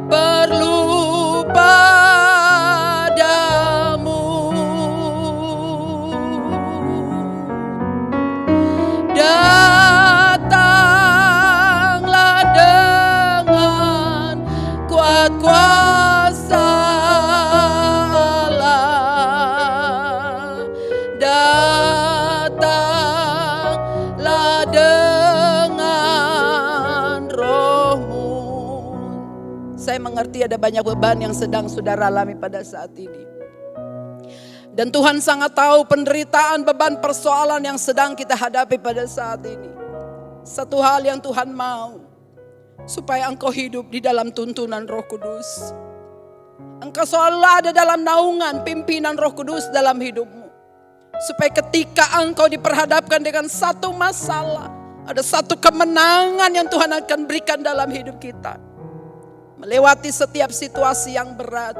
perlu padamu. Datanglah dengan kuat kuasa Allah. Datanglah dengan Roh-Mu. Saya mengerti ada banyak beban yang sedang saudara alami pada saat ini. Dan Tuhan sangat tahu penderitaan, beban, persoalan yang sedang kita hadapi pada saat ini. Satu hal yang Tuhan mau, supaya engkau hidup di dalam tuntunan Roh Kudus. Engkau selalu ada dalam naungan pimpinan Roh Kudus dalam hidupmu. Supaya ketika engkau diperhadapkan dengan satu masalah, ada satu kemenangan yang Tuhan akan berikan dalam hidup kita. Melewati setiap situasi yang berat,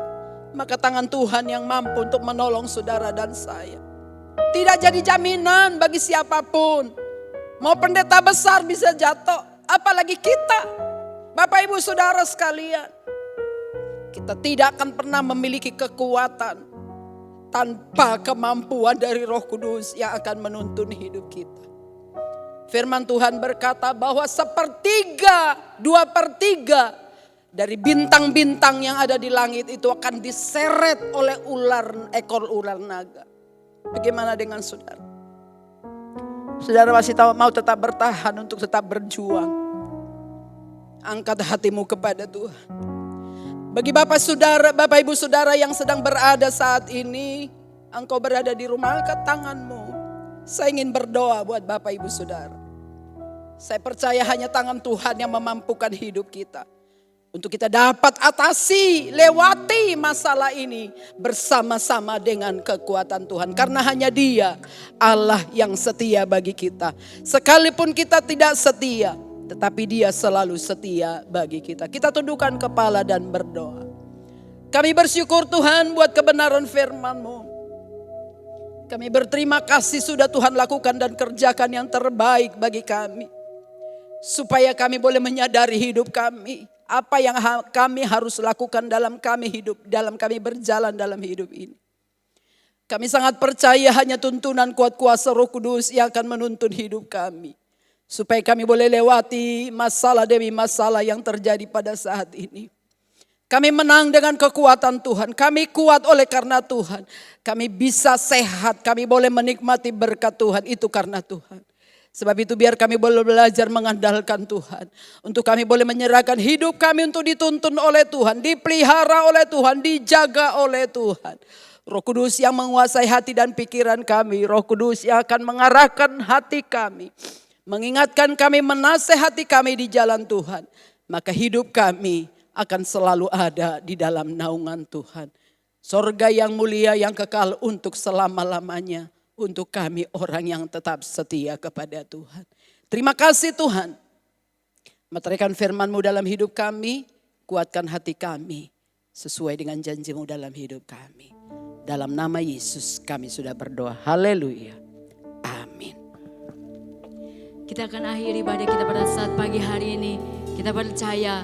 maka tangan Tuhan yang mampu untuk menolong saudara dan saya. Tidak jadi jaminan bagi siapapun. Mau pendeta besar bisa jatuh, apalagi kita. Bapak Ibu Saudara sekalian, kita tidak akan pernah memiliki kekuatan tanpa kemampuan dari Roh Kudus yang akan menuntun hidup kita. Firman Tuhan berkata bahwa 1/3, 2/3 dari bintang-bintang yang ada di langit itu akan diseret oleh ekor ular naga. Bagaimana dengan saudara? Saudara masih mau tetap bertahan untuk tetap berjuang. Angkat hatimu kepada Tuhan. Bagi Bapak Ibu Saudara yang sedang berada saat ini, engkau berada di rumah, angkat tanganmu. Saya ingin berdoa buat Bapak Ibu Saudara. Saya percaya hanya tangan Tuhan yang memampukan hidup kita. Untuk kita dapat atasi, lewati masalah ini bersama-sama dengan kekuatan Tuhan. Karena hanya Dia Allah yang setia bagi kita. Sekalipun kita tidak setia, tetapi Dia selalu setia bagi kita. Kita tundukkan kepala dan berdoa. Kami bersyukur Tuhan buat kebenaran firman-Mu. Kami berterima kasih sudah Tuhan lakukan dan kerjakan yang terbaik bagi kami. Supaya kami boleh menyadari hidup kami. Apa yang kami harus lakukan dalam kami hidup, dalam kami berjalan dalam hidup ini. Kami sangat percaya hanya tuntunan kuat kuasa Roh Kudus yang akan menuntun hidup kami. Supaya kami boleh lewati masalah demi masalah yang terjadi pada saat ini. Kami menang dengan kekuatan Tuhan. Kami kuat oleh karena Tuhan. Kami bisa sehat. Kami boleh menikmati berkat Tuhan. Itu karena Tuhan. Sebab itu biar kami boleh belajar mengandalkan Tuhan. Untuk kami boleh menyerahkan hidup kami untuk dituntun oleh Tuhan. Dipelihara oleh Tuhan. Dijaga oleh Tuhan. Roh Kudus yang menguasai hati dan pikiran kami. Roh Kudus yang akan mengarahkan hati kami. Mengingatkan kami, menasehati kami di jalan Tuhan. Maka hidup kami akan selalu ada di dalam naungan Tuhan. Sorga yang mulia yang kekal untuk selama-lamanya. Untuk kami orang yang tetap setia kepada Tuhan. Terima kasih Tuhan. Meteraikan firman-Mu dalam hidup kami. Kuatkan hati kami. Sesuai dengan janji-Mu dalam hidup kami. Dalam nama Yesus kami sudah berdoa. Haleluya. Amin. Kita akan akhiri ibadah kita pada saat pagi hari ini. Kita percaya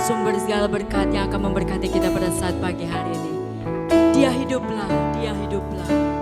sumber segala berkat yang akan memberkati kita pada saat pagi hari ini. Dia hiduplah, Dia hiduplah.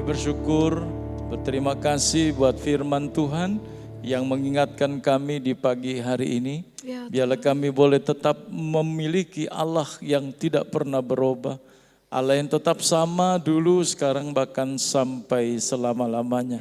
Bersyukur, berterima kasih buat firman Tuhan yang mengingatkan kami di pagi hari ini. Biarlah kami boleh tetap memiliki Allah yang tidak pernah berubah. Allah yang tetap sama dulu, sekarang bahkan sampai selama-lamanya.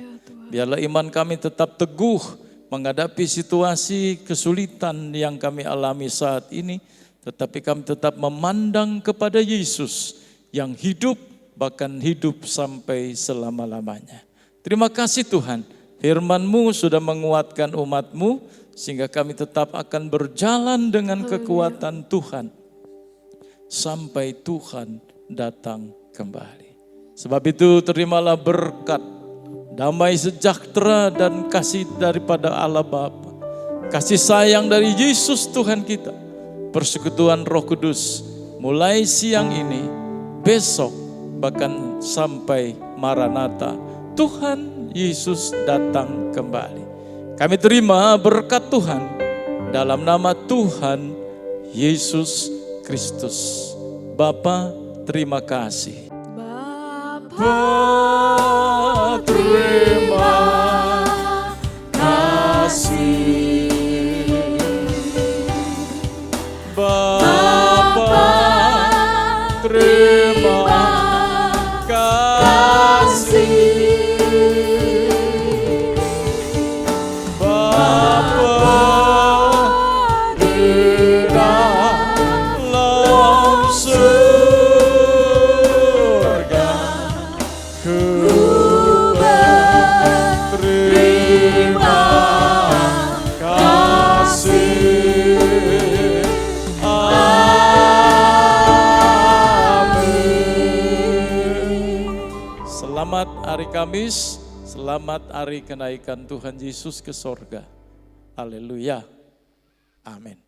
Biarlah iman kami tetap teguh menghadapi situasi kesulitan yang kami alami saat ini. Tetapi kami tetap memandang kepada Yesus yang hidup, bahkan hidup sampai selama-lamanya. Terima kasih Tuhan, firman-Mu sudah menguatkan umat-Mu, sehingga kami tetap akan berjalan dengan kekuatan Tuhan, sampai Tuhan datang kembali. Sebab itu terimalah berkat, damai sejahtera dan kasih daripada Allah Bapa, kasih sayang dari Yesus Tuhan kita, persekutuan Roh Kudus, mulai siang ini, besok, bahkan sampai Maranatha, Tuhan Yesus datang kembali. Kami terima berkat Tuhan dalam nama Tuhan Yesus Kristus. Bapa, terima kasih. Bapa, terima kasih. Bapa, terima Selamat hari Kamis, selamat hari kenaikan Tuhan Yesus ke sorga. Haleluya. Amin.